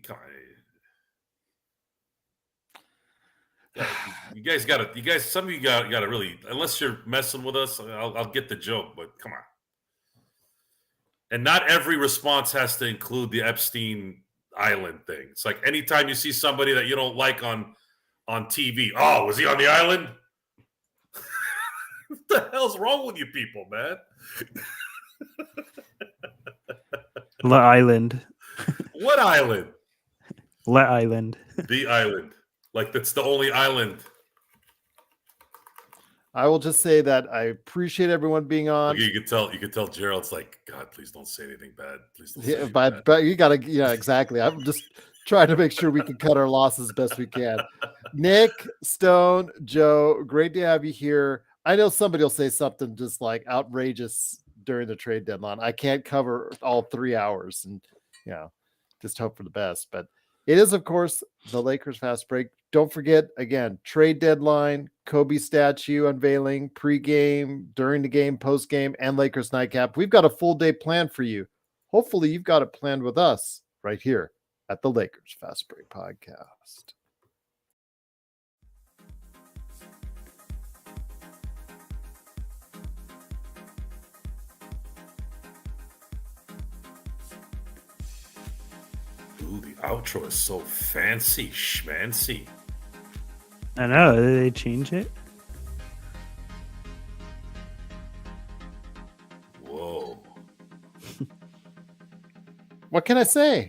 Speaker 3: guys gotta, some of you gotta really, unless you're messing with us, I'll get the joke, but come on. And not every response has to include the Epstein Island thing. It's like anytime you see somebody that you don't like on TV, oh, was he on the island? What the hell's wrong with you people, man?
Speaker 2: La Island.
Speaker 3: What island?
Speaker 2: La Island.
Speaker 3: The island. Like that's the only island.
Speaker 1: I will just say that I appreciate everyone being on.
Speaker 3: Like you could tell Gerald's like, God, please don't say anything bad. Please don't say anything
Speaker 1: but
Speaker 3: bad.
Speaker 1: you gotta, yeah, exactly. I'm just trying to make sure we can cut our losses best we can. Nick, Stone, Joe, great to have you here. I know somebody will say something just like outrageous during the trade deadline. I can't cover all 3 hours, and just hope for the best. But it is, of course, the Lakers Fast Break. Don't forget, again, trade deadline, Kobe statue unveiling, pregame, during the game, postgame, and Lakers nightcap. We've got a full day planned for you. Hopefully, you've got it planned with us right here at the Lakers Fast Break Podcast.
Speaker 3: Ooh, the outro is so fancy, schmancy.
Speaker 2: I know. Did they change it?
Speaker 3: Whoa.
Speaker 1: What can I say?